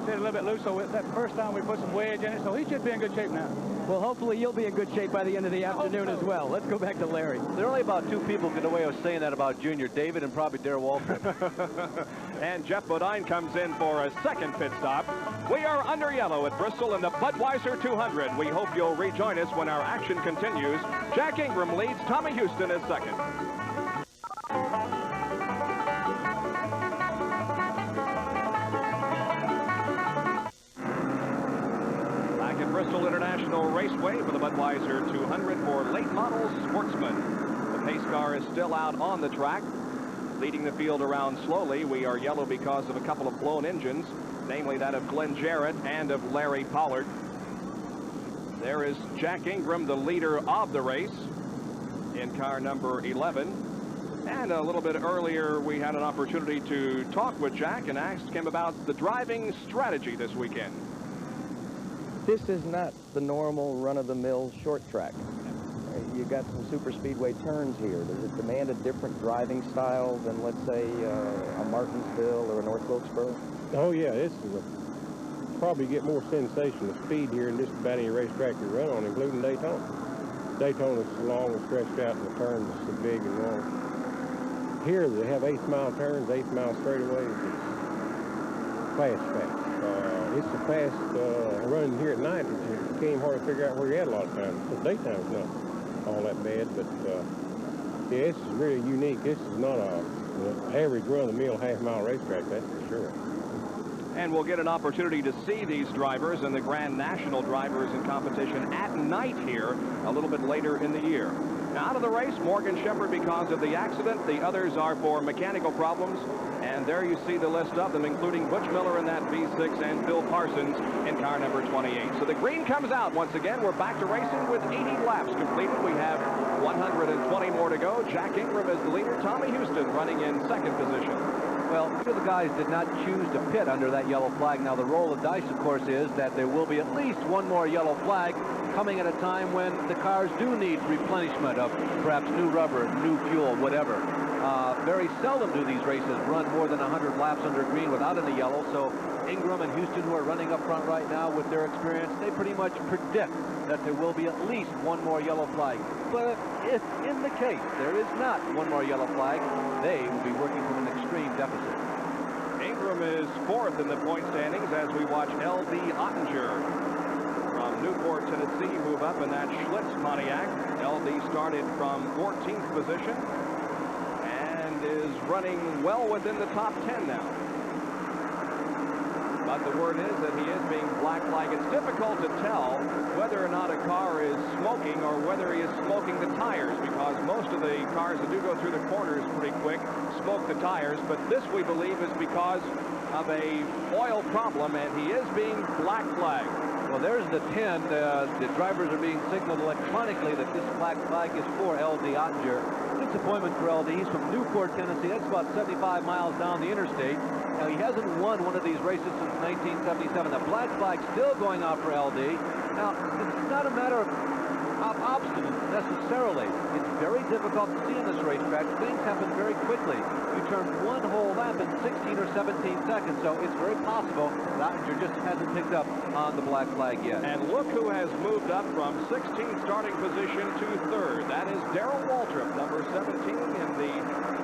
Speaker 14: stayed a little bit loose, so that first time we put some wedge in it, so he should be in good shape now.
Speaker 3: Well, hopefully you'll be in good shape by the end of the afternoon as well. Let's go back to Larry.
Speaker 2: There are only about 2 people get away with saying that about Junior, David and probably Darrell Waltrip.
Speaker 1: And Jeff Bodine comes in for a second pit stop. We are under yellow at Bristol in the Budweiser 200. We hope you'll rejoin us when our action continues. Jack Ingram leads. Tommy Houston is second. Bristol International Raceway for the Budweiser 200 for late model sportsmen. The pace car is still out on the track, leading the field around slowly. We are yellow because of a couple of blown engines, namely that of Glenn Jarrett and of Larry Pollard. There is Jack Ingram, the leader of the race, in car number 11. And a little bit earlier, we had an opportunity to talk with Jack and asked him about the driving strategy this weekend.
Speaker 15: This is not the normal run-of-the-mill short track. You got some super speedway turns here. Does it demand a different driving style than, let's say, a Martinsville or a North Wilkesboro?
Speaker 5: Oh, yeah, this is probably get more sensation of speed here in just about any racetrack you run on, including Daytona. Daytona is long and stretched out, and the turns are so big and long. Here, they have 8th-mile turns, 8th-mile straightaways. It's fast. It's a fast run here at night. You can't even hardly figure out where you're at a lot of times. The daytime's not all that bad, but yeah, this is really unique. This is not an average run-of-the-mill half-mile racetrack, that's for sure.
Speaker 1: And we'll get an opportunity to see these drivers and the Grand National drivers in competition at night here a little bit later in the year. Now, out of the race, Morgan Shepherd because of the accident. The others are for mechanical problems. And there you see the list of them, including Butch Miller in that V6 and Phil Parsons in car number 28. So the green comes out once again. We're back to racing with 80 laps completed. We have 120 more to go. Jack Ingram is the leader. Tommy Houston running in second position.
Speaker 2: Well, two of the guys did not choose to pit under that yellow flag. Now, the roll of dice, of course, is that there will be at least one more yellow flag coming at a time when the cars do need replenishment of perhaps new rubber, new fuel, whatever. Very seldom do these races run more than 100 laps under green without any yellow. So Ingram and Houston, who are running up front right now with their experience, they pretty much predict that there will be at least one more yellow flag. But if in the case there is not one more yellow flag, they will be working from an extreme deficit.
Speaker 1: Ingram is fourth in the point standings as we watch L.D. Ottinger from Newport, Tennessee, move up in that Schlitz Pontiac. L.D. started from 14th position and is running well within the top 10 now. But the word is that he is being black flagged. It's difficult to tell whether or not a car is smoking or whether he is smoking the tires, because most of the cars that do go through the corners pretty quick smoke the tires. But this, we believe, is because of a oil problem, and he is being black flagged.
Speaker 2: Well, there's the 10. The drivers are being signaled electronically that this black flag is for L.D. Ottinger. Disappointment for L.D. He's from Newport, Tennessee. That's about 75 miles down the interstate. Now, he hasn't won one of these races since 1977. The black flag's still going out for L.D. Now, it's not a matter of obstinance necessarily. It's very difficult to see in this racetrack. Things happen very quickly. You turn one whole lap in 16 or 17 seconds, so it's very possible that Ottinger just hasn't picked up on the black flag yet.
Speaker 1: And look who has moved up from 16th starting position to third. That is Darrell Waltrip, number 17 in the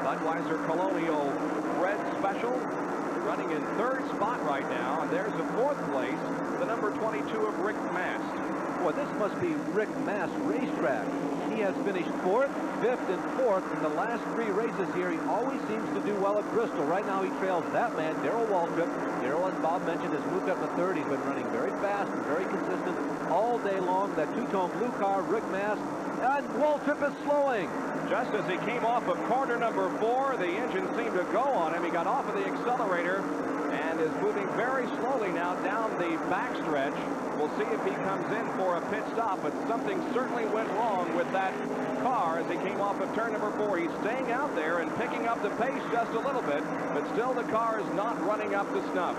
Speaker 1: Budweiser Colonial Red Special. running in third spot right now, and there's a fourth place, the number 22 of Rick Mast.
Speaker 2: Boy, this must be Rick Mast racetrack. He has finished 4th, 5th, and 4th in the last 3 races here. He always seems to do well at Bristol. Right now he trails that man, Darrell Waltrip. Darrell, as Bob mentioned, has moved up to 3rd. He's been running very fast and very consistent all day long. That two-tone blue car, Rick Mast, and Waltrip is slowing.
Speaker 1: Just as he came off of corner number 4, the engine seemed to go on him. He got off of the accelerator and is moving very slowly now down the backstretch. We'll see if he comes in for a pit stop, but something certainly went wrong with that car as he came off of turn number 4. He's staying out there and picking up the pace just a little bit, but still the car is not running up to snuff.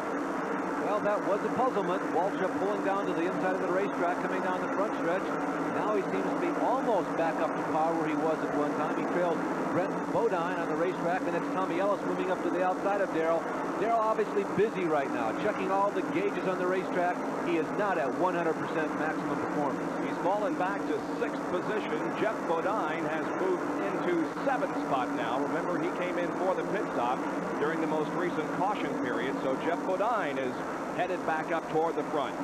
Speaker 2: Well, that was a puzzlement. Waltrip pulling down to the inside of the racetrack, coming down the front stretch. Now he seems to be almost back up to par where he was at one time. He trails Brent Bodine on the racetrack, and it's Tommy Ellis moving up to the outside of Darrell. Darrell obviously busy right now, checking all the gauges on the racetrack. He is not at 100% maximum performance.
Speaker 1: He's fallen back to 6th position. Jeff Bodine has moved into 7th spot now. Remember, he came in for the pit stop during the most recent caution period, so Jeff Bodine is headed back up toward the front.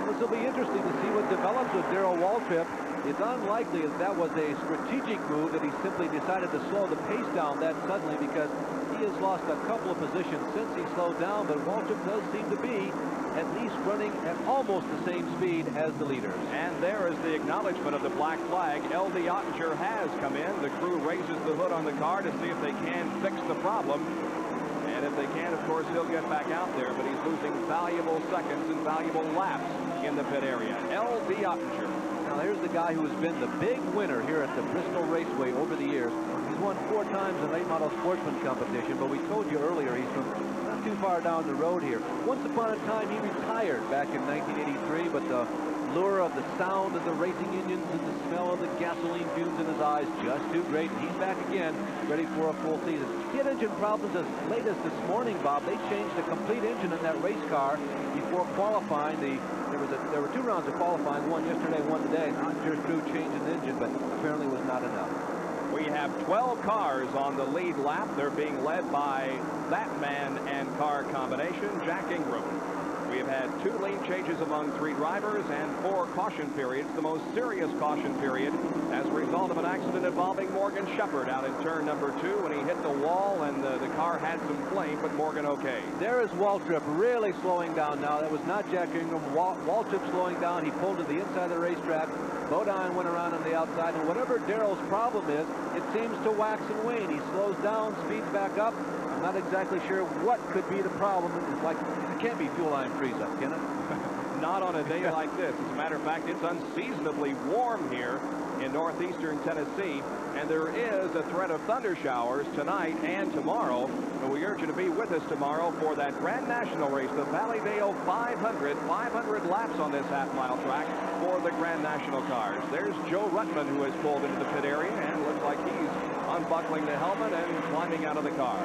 Speaker 2: This will be interesting to see what develops with Darrell Waltrip. It's unlikely that that was a strategic move, that he simply decided to slow the pace down that suddenly, because he has lost a couple of positions since he slowed down, but Waltrip does seem to be at least running at almost the same speed as the leaders.
Speaker 1: And there is the acknowledgement of the black flag. L.D. Ottinger has come in. The crew raises the hood on the car to see if they can fix the problem. And if they can, of course, he'll get back out there, but he's losing valuable seconds and valuable laps in the pit area. L.D. Ottinger.
Speaker 2: Now, here's the guy who has been the big winner here at the Bristol Raceway over the years. He's won 4 times in late model sportsman competition, but we told you earlier he's from not too far down the road here. Once upon a time, he retired back in 1983, but the lure of the sound of the racing engines and the smell of the gasoline fumes in his eyes just too great. He's back again, ready for a full season. He had engine problems as late as this morning, Bob. They changed the complete engine in that race car before qualifying. There were 2 rounds of qualifying, one yesterday, one today. Not sure through changing the engine, but apparently was not enough.
Speaker 1: We have 12 cars on the lead lap. They're being led by that man and car combination, Jack Ingram. We have had 2 lane changes among 3 drivers and 4 caution periods, the most serious caution period as a result of an accident involving Morgan Shepherd out in turn number 2 when he hit the wall and the car had some flame, but Morgan okay.
Speaker 2: There is Waltrip really slowing down now. That was not Jack Ingram. Waltrip slowing down. He pulled to the inside of the racetrack. Bodine went around on the outside, and whatever Darrell's problem is, it seems to wax and wane. He slows down, speeds back up. I'm not exactly sure what could be the problem. It's like, it can't be fuel line freeze-up, can it?
Speaker 1: Not on a day like this. As a matter of fact, it's unseasonably warm here in northeastern Tennessee, and there is a threat of thunder showers tonight and tomorrow. And we urge you to be with us tomorrow for that Grand National race, the Valleydale 500. 500 laps on this half-mile track for the Grand National cars. There's Joe Ruttman, who has pulled into the pit area, and looks like he's unbuckling the helmet and climbing out of the car.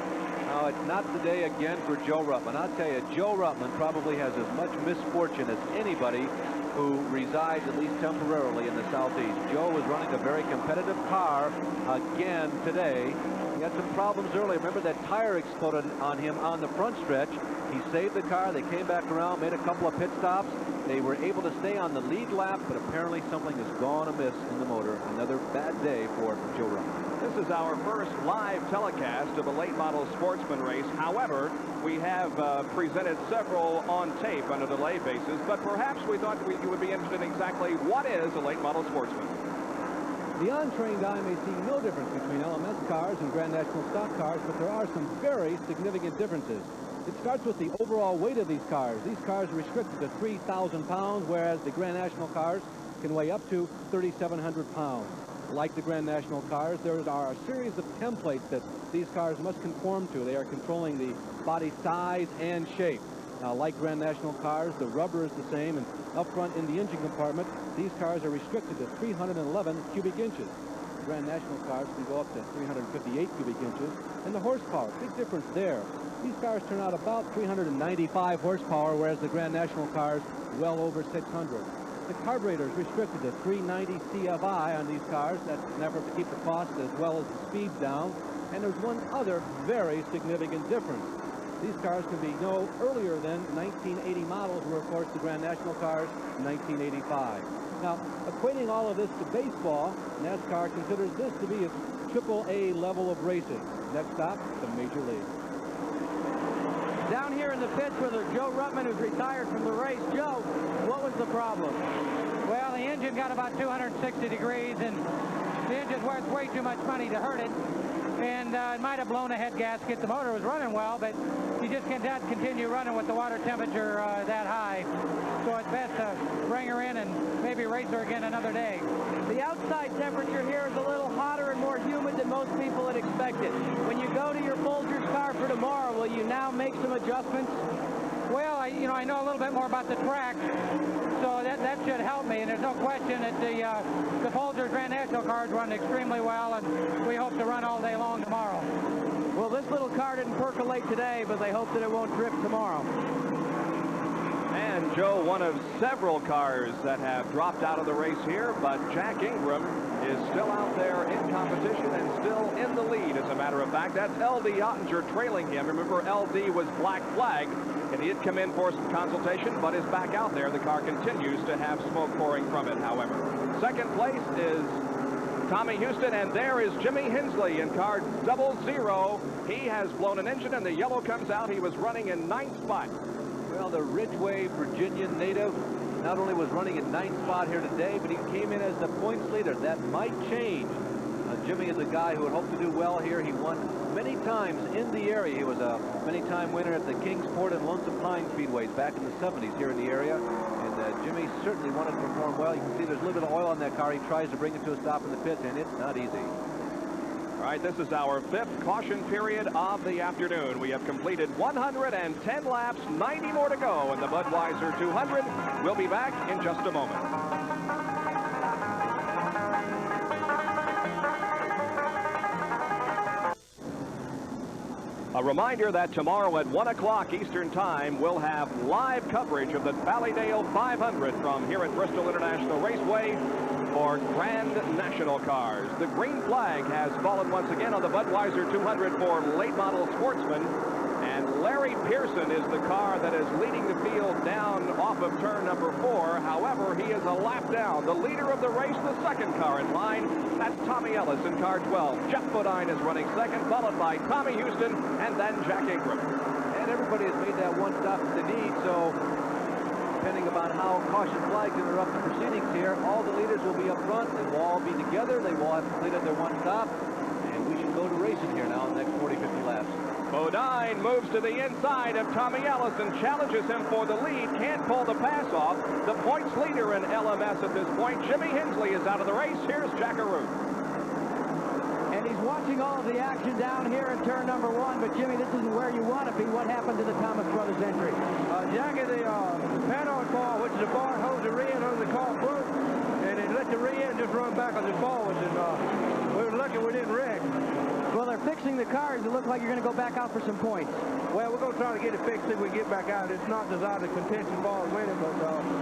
Speaker 2: No, it's not the day again for Joe Ruttman. I'll tell you, Joe Ruttman probably has as much misfortune as anybody who resides, at least temporarily, in the Southeast. Joe was running a very competitive car again today. He had some problems earlier. Remember that tire exploded on him on the front stretch. He saved the car. They came back around, made a couple of pit stops. They were able to stay on the lead lap, but apparently something has gone amiss in the motor. Another bad day for Joe Ruttman.
Speaker 1: This is our first live telecast of a late model sportsman race. However, we have presented several on tape on a delay basis, but perhaps we thought you would be interested in exactly what is a late model sportsman.
Speaker 3: The untrained eye may see no difference between LMS cars and Grand National stock cars, but there are some very significant differences. It starts with the overall weight of these cars. These cars are restricted to 3,000 pounds, whereas the Grand National cars can weigh up to 3,700 pounds. Like the Grand National cars, there are a series of templates that these cars must conform to. They are controlling the body size and shape. Now, like Grand National cars, the rubber is the same, and up front in the engine compartment, these cars are restricted to 311 cubic inches. Grand National cars can go up to 358 cubic inches, and the horsepower, big difference there. These cars turn out about 395 horsepower, whereas the Grand National cars well over 600. The carburetor is restricted to 390 CFI on these cars. That's an effort to keep the cost as well as the speeds down.
Speaker 2: And there's one other very significant difference. These cars can be no earlier than 1980 models, where, of course, the Grand National cars, 1985. Now, equating all of this to baseball, NASCAR considers this to be its AAA level of racing. Next stop, the Major League.
Speaker 3: Down here in the pits with Joe Ruttman, who's retired from the race. Joe, what was the problem?
Speaker 16: Well, the engine got about 260 degrees, and the engine's worth way too much money to hurt it. And it might have blown a head gasket. The motor was running well, but you just cannot continue running with the water temperature that high. So it's best to bring her in and maybe race her again another day.
Speaker 3: The outside temperature here is a little hotter and more humid than most people had expected. When you go to your Folgers car for tomorrow, will you now make some adjustments?
Speaker 16: Well, I know a little bit more about the track, so that should help me. And there's no question that the Folgers Grand National cars run extremely well, and we hope to run all day long tomorrow.
Speaker 3: Well, this little car didn't percolate today, but they hope that it won't drip tomorrow.
Speaker 1: And Joe, one of several cars that have dropped out of the race here, but Jack Ingram is still out there in competition and still in the lead. As a matter of fact, that's L.D. Ottinger trailing him. Remember, L.D. was black flagged, and he had come in for some consultation, but is back out there. The car continues to have smoke pouring from it, however. Second place is Tommy Houston, and there is Jimmy Hensley in car 00. He has blown an engine, and the yellow comes out. He was running in 9th spot.
Speaker 2: Well, the Ridgeway, Virginia native not only was running in 9th spot here today, but he came in as the points leader. That might change. Jimmy is a guy who would hope to do well here. He won many times in the area. He was a many-time winner at the Kingsport and Lonesome Pine Speedways back in the 70s here in the area. And Jimmy certainly wanted to perform well. You can see there's a little bit of oil on that car. He tries to bring it to a stop in the pits, and it's not easy.
Speaker 1: All right, this is our 5th caution period of the afternoon. We have completed 110 laps, 90 more to go in the Budweiser 200. We'll be back in just a moment. A reminder that tomorrow at 1 o'clock Eastern Time, we'll have live coverage of the Valleydale 500 from here at Bristol International Raceway for Grand National cars. The green flag has fallen once again on the Budweiser 200 for late model sportsmen. And Larry Pearson is the car that is leading the field down off of turn number 4. However, he is a lap down. The leader of the race, the second car in line, that's Tommy Ellis in car 12. Jeff Bodine is running second, followed by Tommy Houston and then Jack Ingram.
Speaker 2: And everybody has made that one stop that they need, so depending upon how caution flags interrupt the proceedings here, all the leaders will be up front. They will all be together. They will have completed their one stop, and we should go to racing here now in the next 40-50 laps.
Speaker 1: Bodine moves to the inside of Tommy Ellis and challenges him for the lead. Can't pull the pass off. The points leader in LMS at this point, Jimmy Hensley, is out of the race. Here's Jackaroo.
Speaker 3: And he's watching all of the action down here in turn number 1. But, Jimmy, this isn't where you want to be. What happened to the Thomas Brothers entry?
Speaker 13: Jackie, the paddock ball, which is a bar, holds the rear end under the car float, and they let the rear end just run back on the forwards. And we were lucky we didn't wreck.
Speaker 3: Well, they're fixing the cars. It looks like you're going to go back out for some points.
Speaker 13: Well, we're going to try to get it fixed if we get back out. It's not designed to contention ball winning, but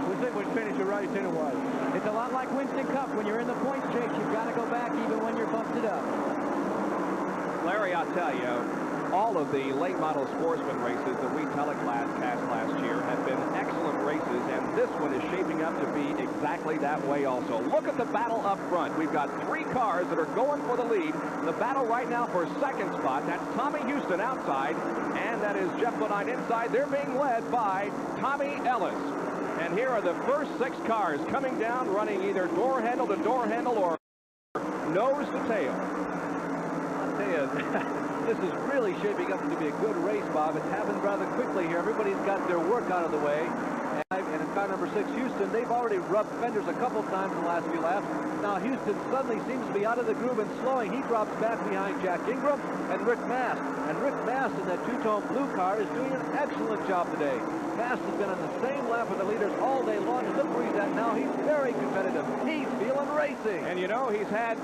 Speaker 13: we think we'd finish the race anyway.
Speaker 3: It's a lot like Winston Cup. When you're in the points chase, you've got to go back even when you're busted up.
Speaker 1: Larry, I'll tell you, all of the late model sportsman races that we telecast last year have been excellent races, and this one is shaping up to be exactly that way also. Look at the battle up front. We've got 3 cars that are going for the lead. The battle right now for second spot, that's Tommy Houston outside, and that is Jeff Bodine inside. They're being led by Tommy Ellis. And here are the first 6 cars coming down, running either door handle to door handle or nose to tail.
Speaker 2: I'll tell you, this is really shaping up to be a good race, Bob. It's happened rather quickly here. Everybody's got their work out of the way. And in car number 6, Houston, they've already rubbed fenders a couple times in the last few laps. Now Houston suddenly seems to be out of the groove and slowing. He drops back behind Jack Ingram and Rick Mast. And Rick Mast in that two-tone blue car is doing an excellent job today. Mast has been on the same lap with the leaders all day long. And look where he's at now. He's very competitive. He's feeling racing.
Speaker 1: And you know, he's had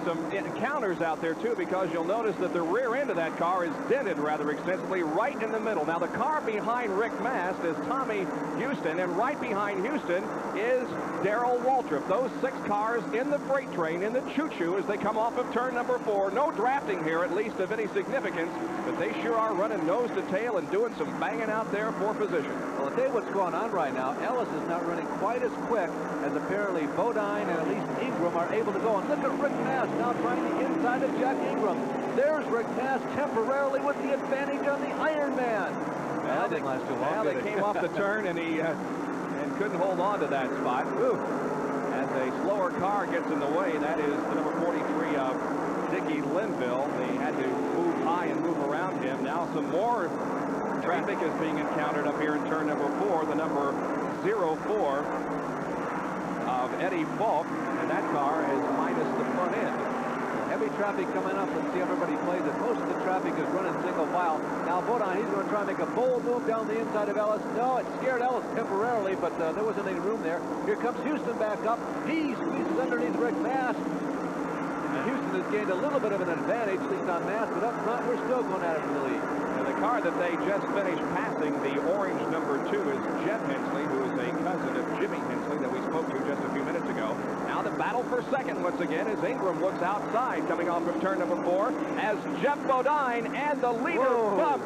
Speaker 1: some encounters out there, too, because you'll notice that the rear end of that car is dented rather extensively right in the middle. Now, the car behind Rick Mast is Tommy Houston, and right behind Houston is Darrell Waltrip. Those 6 cars in the freight train, in the choo-choo, as they come off of turn number 4. No drafting here, at least of any significance, but they sure are running nose to tail and doing some banging out there for position.
Speaker 2: Well, I'll tell you what's going on right now. Ellis is not running quite as quick as apparently Bodine and at least Ingram are able to go. And look at Rick Mast now trying the inside of Jack Ingram. There's Rick Mast temporarily with the advantage on the Iron Man. Well, that didn't last too long.
Speaker 1: Well, they came off the turn, and he couldn't hold on to that spot. Ooh. As a slower car gets in the way, that is the number 43 of Dickie Linville. They had to move high and move around him. Now some more traffic is being encountered up here in turn number 4. The number 04 of Eddie Falk, and that car is minus the front end.
Speaker 2: Heavy traffic coming up. Let's see everybody plays it. Most of the traffic is running single file. Now Bodine, he's going to try and make a bold move down the inside of Ellis. No, it scared Ellis temporarily, but there wasn't any room there. Here comes Houston back up. He squeezes underneath Rick Mast. And Houston has gained a little bit of an advantage, at least on Mast, but up front, we're still going at it for the lead.
Speaker 1: And the car that they just finished passing, the orange number 2, is Jeff Hensley, who is a cousin of Jimmy Hensley that we spoke to just a few minutes ago. Now the battle for second once again as Ingram looks outside coming off of turn number 4 as Jeff Bodine and the leader bump.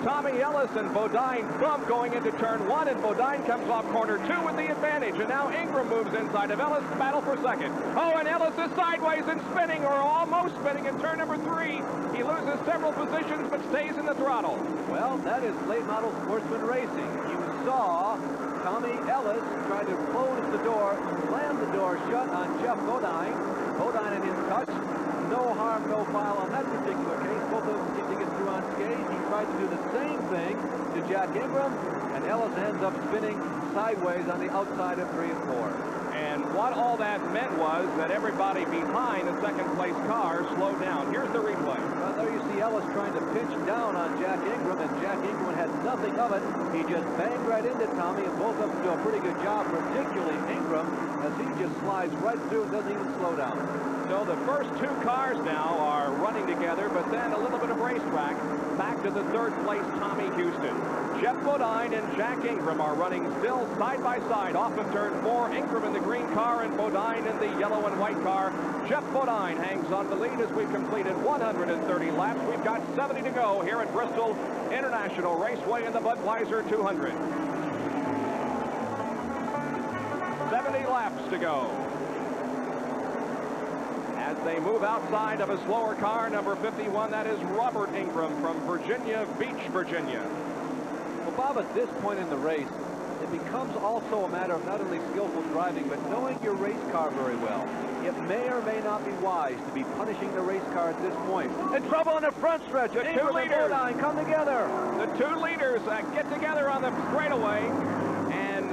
Speaker 1: Tommy Ellis and Bodine bump going into turn 1, and Bodine comes off corner 2 with the advantage, and now Ingram moves inside of Ellis, battle for second. Oh, and Ellis is sideways and spinning, or almost spinning in turn number 3. He loses several positions but stays in the throttle.
Speaker 2: Well, that is late model sportsman racing. You saw Tommy Ellis try to close the door, slam the door shut on Jeff Bodine. Bodine and in touch. No harm, no foul on that particular case. Both of them seem to get through unscathed. He tried to do the same thing to Jack Ingram, and Ellis ends up spinning sideways on the outside of 3 and 4.
Speaker 1: And what all that meant was that everybody behind the second-place car slowed down. Here's the replay.
Speaker 2: Well, there you see Ellis trying to pinch down on Jack Ingram, and Jack Ingram had nothing of it. He just banged right into Tommy, and both of them do a pretty good job, particularly Ingram, as he just slides right through and doesn't even slow down.
Speaker 1: So the first 2 cars now are running together, but then a little bit of racetrack back to the third-place Tommy Houston. Jeff Bodine and Jack Ingram are running still side by side off of turn 4. Ingram in the green car and Bodine in the yellow and white car. Jeff Bodine hangs on the lead as we've completed 130 laps. We've got 70 to go here at Bristol International Raceway in the Budweiser 200. 70 laps to go. As they move outside of a slower car, number 51, that is Robert Ingram from Virginia Beach, Virginia.
Speaker 2: Well, Bob, at this point in the race, it becomes also a matter of not only skillful driving, but knowing your race car very well. It may or may not be wise to be punishing the race car at this point. In trouble on the front stretch.
Speaker 1: The 2 leaders
Speaker 2: come together.
Speaker 1: The 2 leaders get together on the straightaway, and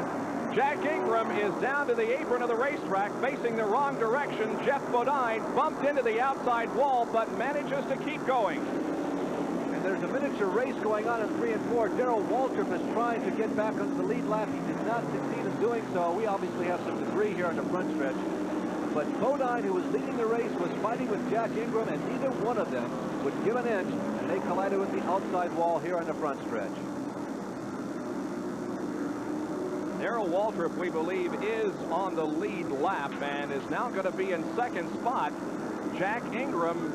Speaker 1: Jack Ingram is down to the apron of the racetrack, facing the wrong direction. Jeff Bodine bumped into the outside wall, but manages to keep going.
Speaker 2: And there's a miniature race going on in 3 and 4. Darrell Waltrip is trying to get back onto the lead lap. He did not succeed in doing so. We obviously have some debris here on the front stretch. But Bodine, who was leading the race, was fighting with Jack Ingram, and neither one of them would give an inch, and they collided with the outside wall here on the front stretch.
Speaker 1: Darrell Waltrip, we believe, is on the lead lap and is now going to be in second spot. Jack Ingram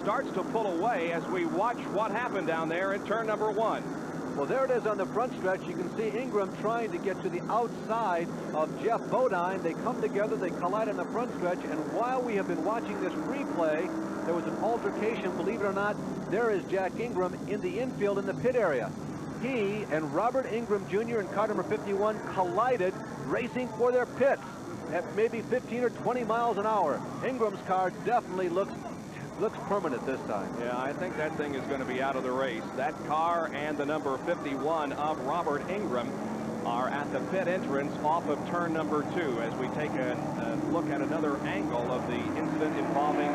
Speaker 1: starts to pull away as we watch what happened down there in turn number 1.
Speaker 2: Well, there it is on the front stretch. You can see Ingram trying to get to the outside of Jeff Bodine. They come together, they collide on the front stretch, and while we have been watching this replay, there was an altercation. Believe it or not, there is Jack Ingram in the infield in the pit area. He and Robert Ingram Jr. and car number 51 collided, racing for their pits at maybe 15 or 20 miles an hour. Ingram's car definitely looks permanent this time.
Speaker 1: Yeah, I think that thing is going to be out of the race. That car and the number 51 of Robert Ingram are at the pit entrance off of turn number 2 as we take a look at another angle of the incident involving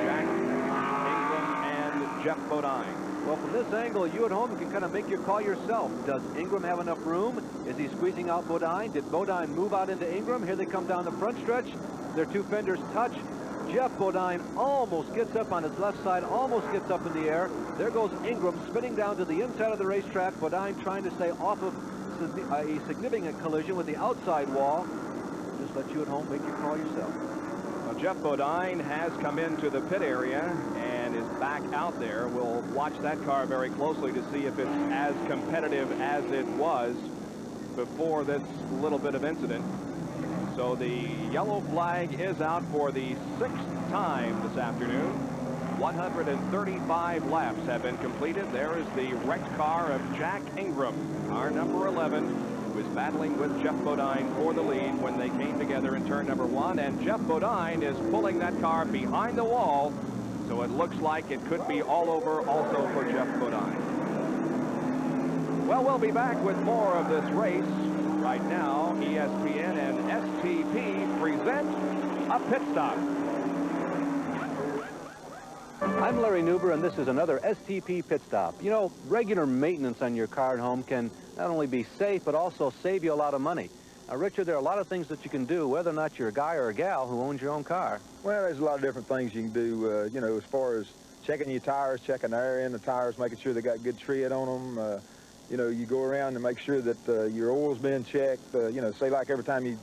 Speaker 1: Jack Ingram and Jeff Bodine.
Speaker 2: Well, from this angle, you at home can kind of make your call yourself. Does Ingram have enough room? Is he squeezing out Bodine? Did Bodine move out into Ingram? Here they come down the front stretch. Their 2 fenders touch. Jeff Bodine almost gets up on his left side, almost gets up in the air. There goes Ingram spinning down to the inside of the racetrack. Bodine trying to stay off of a significant collision with the outside wall. Just let you at home make your call yourself.
Speaker 1: Well, Jeff Bodine has come into the pit area and is back out there. We'll watch that car very closely to see if it's as competitive as it was before this little bit of incident. So the yellow flag is out for the 6th time this afternoon. 135 laps have been completed. There is the wrecked car of Jack Ingram, car number 11, who was battling with Jeff Bodine for the lead when they came together in turn number 1. And Jeff Bodine is pulling that car behind the wall, so it looks like it could be all over also for Jeff Bodine. Well, we'll be back with more of this race. Right now, ESPN and STP present a pit stop.
Speaker 9: I'm Larry Newber, and this is another STP pit stop. You know, regular maintenance on your car at home can not only be safe, but also save you a lot of money. Richard, there are a lot of things that you can do, whether or not you're a guy or a gal who owns your own car.
Speaker 17: Well, there's a lot of different things you can do, you know, as far as checking your tires, checking the air in the tires, making sure they got good tread on them. You know, you go around and make sure that your oil's been checked. You know, say like every time you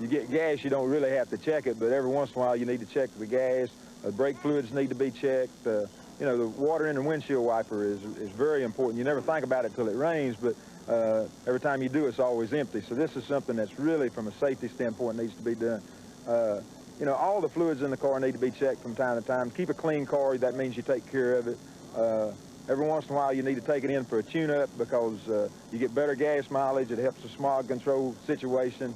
Speaker 17: get gas, you don't really have to check it, but every once in a while you need to check the gas. Brake fluids need to be checked. You know, the water in the windshield wiper is very important. You never think about it till it rains, but every time you do, it's always empty. So this is something that's really, from a safety standpoint, needs to be done. You know, all the fluids in the car need to be checked from time to time. Keep a clean car. That means you take care of it. Every once in a while, you need to take it in for a tune-up because you get better gas mileage. It helps the smog control situation.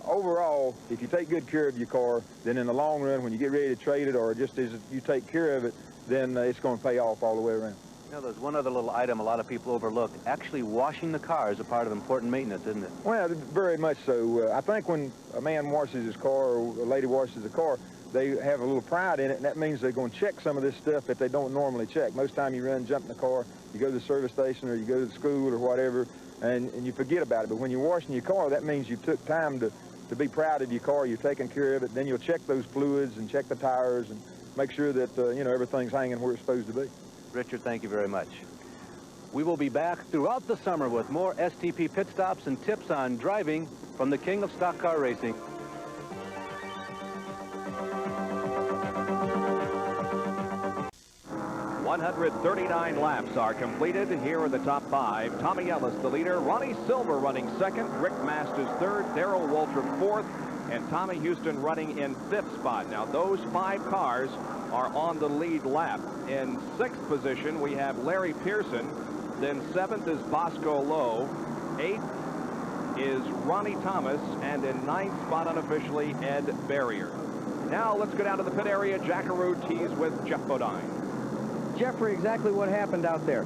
Speaker 17: Overall, if you take good care of your car, then in the long run, when you get ready to trade it or just as you take care of it, then it's going to pay off all the way around.
Speaker 9: You know, there's one other little item a lot of people overlook. Actually washing the car is a part of important maintenance, isn't it?
Speaker 17: Well, very much so. I think when a man washes his car or a lady washes a car, they have a little pride in it, and that means they're going to check some of this stuff that they don't normally check. Most time you jump in the car, you go to the service station or you go to the school or whatever, and you forget about it. But when you're washing your car, that means you took time to be proud of your car. You're taking care of it. Then you'll check those fluids and check the tires and make sure that, you know, everything's hanging where it's supposed to be.
Speaker 9: Richard, thank you very much. We will be back throughout the summer with more STP pit stops and tips on driving from the king of stock car racing.
Speaker 1: 139 laps are completed, and here are the top 5. Tommy Ellis, the leader. Ronnie Silver running 2nd. Rick Masters 3rd. Darrell Waltrip 4th. And Tommy Houston running in 5th spot. Now, those 5 cars are on the lead lap. In 6th position, we have Larry Pearson. Then 7th is Bosco Lowe. 8th is Ronnie Thomas. And in 9th spot, unofficially, Ed Barrier. Now, let's go down to the pit area. Jackaroo tees with Jeff Bodine.
Speaker 3: Jeffrey, exactly what happened out there?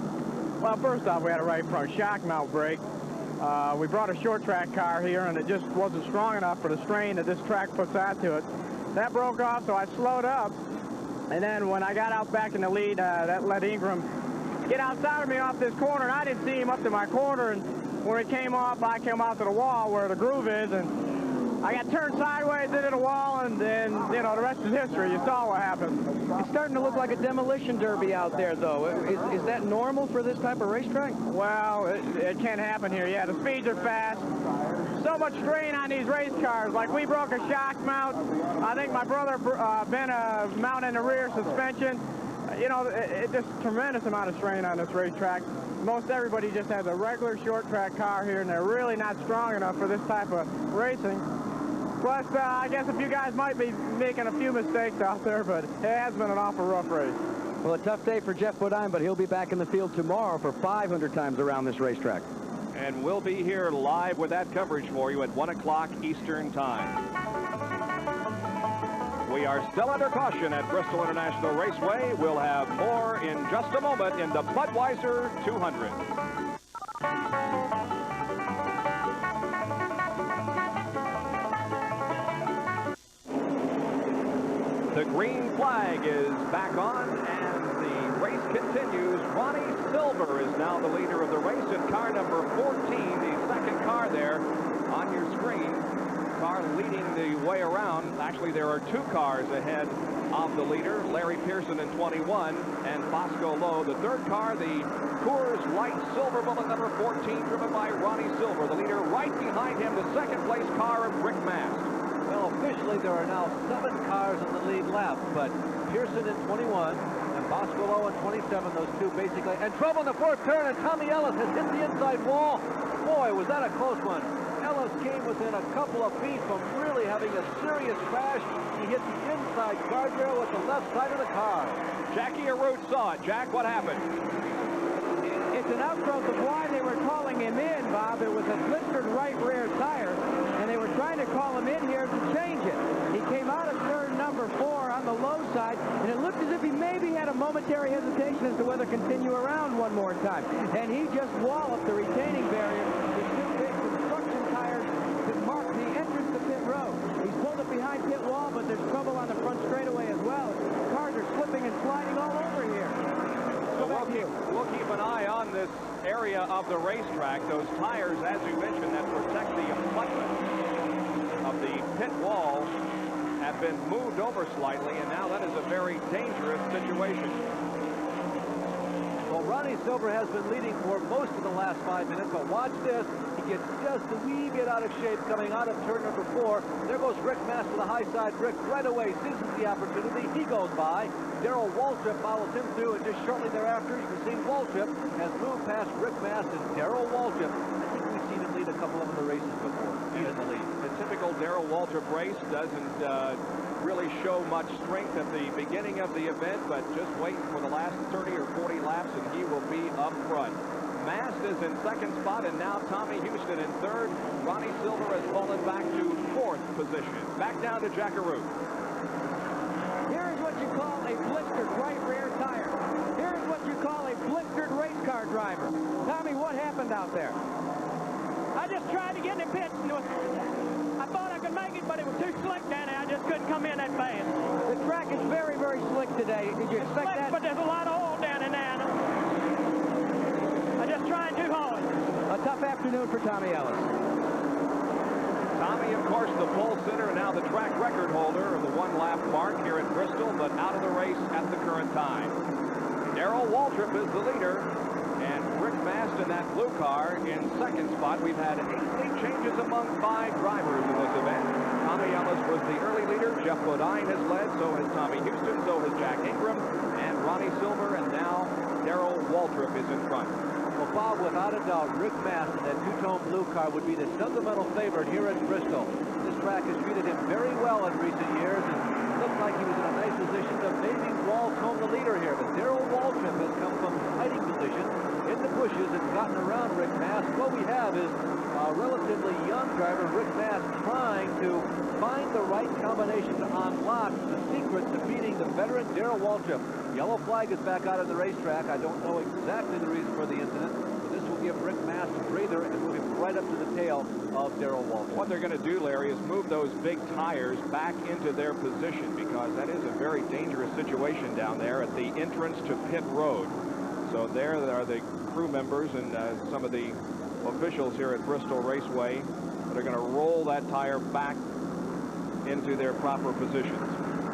Speaker 14: Well, first off, we had a right front shock mount break. We brought a short track car here, and it just wasn't strong enough for the strain that this track puts out to it. That broke off, so I slowed up. And then when I got out back in the lead, that let Ingram get outside of me off this corner, and I didn't see him up to my corner. And when it came off, I came out to the wall where the groove is, and I got turned sideways into the wall, and then, you know, the rest is history. You saw what happened.
Speaker 3: It's starting to look like a demolition derby out there, though. Is that normal for this type of racetrack?
Speaker 14: Well, it can't happen here. Yeah, the speeds are fast. So much strain on these race cars. Like, we broke a shock mount. I think my brother bent a mount in the rear suspension. You know, it's just a tremendous amount of strain on this racetrack. Most everybody just has a regular short track car here, and they're really not strong enough for this type of racing. Plus, I guess a few guys might be making a few mistakes out there, but it has been an awful rough race.
Speaker 3: Well, a tough day for Jeff Bodine, but he'll be back in the field tomorrow for 500 times around this racetrack.
Speaker 1: And we'll be here live with that coverage for you at 1 o'clock Eastern Time. We are still under caution at Bristol International Raceway. We'll have more in just a moment in the Budweiser 200. The green flag is back on, and the race continues. Ronnie Silver is now the leader of the race in car number 14, the second car there on your screen. car leading the way around. Actually, there are 2 cars ahead of the leader, Larry Pearson in 21 and Bosco Lowe. The third car, the Coors Light Silver Bullet number 14, driven by Ronnie Silver. The leader right behind him, the second place car of Rick Mast.
Speaker 2: Well, officially there are now 7 cars in the lead lap, but Pearson in 21 and Bosco Lowe in 27, those 2 basically. And trouble in the fourth turn, and Tommy Ellis has hit the inside wall. Boy, was that a close one. Ellis came within a couple of feet from really having a serious crash. He hit the inside guardrail with the left side of the car.
Speaker 1: Jackie Arute saw it. Jack, what happened?
Speaker 3: It's an outgrowth of why they were calling him in, Bob. It was a blistered right rear tire, and they were trying to call him in here to change it. He came out of turn number 4 on the low side, and it looked as if he maybe had a momentary hesitation as to whether to continue around one more time. And he just walloped the retaining barrier with 2 big construction tires to mark the entrance to pit road. He's pulled up behind pit wall, but there's trouble on the front straightaway as well. Cars are slipping and sliding all over here.
Speaker 1: So we'll keep an eye on this area of the racetrack. Those tires, as you mentioned, that protect the abutment of the pit wall have been moved over slightly, and now that is a very dangerous situation.
Speaker 2: Well, Ronnie Silver has been leading for most of the last 5 minutes, but watch this. He gets just a wee bit out of shape coming out of turn number 4. There goes Rick Mast to the high side. Rick right away seizes the opportunity. He goes by. Darrell Waltrip follows him through, and just shortly thereafter, you can see Waltrip has moved past Rick Mast and Darrell Waltrip. I think we've seen him lead a couple of other races before. He's in the lead.
Speaker 1: A typical Darrell Waltrip race doesn't really show much strength at the beginning of the event, but just waiting for the last 30 or 40 laps, and he will be up front. Mast is in second spot, and now Tommy Houston in third. Ronnie Silver has fallen back to 4th position. Back down to Jack Arute.
Speaker 3: Here is what you call a blistered right rear tire. Here is what you call a blistered race car driver. Tommy, what happened out there?
Speaker 4: I just tried to get in the pit. I thought I could make it, but it was too slick down there. I just couldn't come in that fast.
Speaker 3: The track is very, very slick today. Did you expect that?
Speaker 4: But there's a lot of oil down in there. I just tried too hard.
Speaker 3: A tough afternoon for Tommy Ellis.
Speaker 1: Tommy, of course, the pole sitter, and now the track record holder of the 1-lap mark here at Bristol, but out of the race at the current time. Darrell Waltrip is the leader, and Rick Mast in that blue car in second spot. We've had 8 changes among 5 drivers in this event. Tommy Ellis was the early leader. Jeff Bodine has led. So has Tommy Houston. So has Jack Ingram and Ronnie Silver. And now Darrell Waltrip is in front.
Speaker 2: Well, Bob, without a doubt, Rick Mast in that 2-tone blue car would be the sentimental favorite here at Bristol. This track has treated him very well in recent years, and it looked like he was in a nice position to maybe waltz home the leader here. But Darrell Waltrip has come from hiding position in the bushes and gotten around Rick Mast. What we have is a relatively young driver, Rick Mast, trying to find the right combination to unlock the secret to beating the veteran Darrell Waltrip. Yellow flag is back out of the racetrack. I don't know exactly the reason for the incident, but this will give Rick Mast a breather and move him right up to the tail of Darrell Waltrip.
Speaker 1: What they're going to do, Larry, is move those big tires back into their position, because that is a very dangerous situation down there at the entrance to pit road. So there are the crew members and some of the officials here at Bristol Raceway that are going to roll that tire back into their proper positions.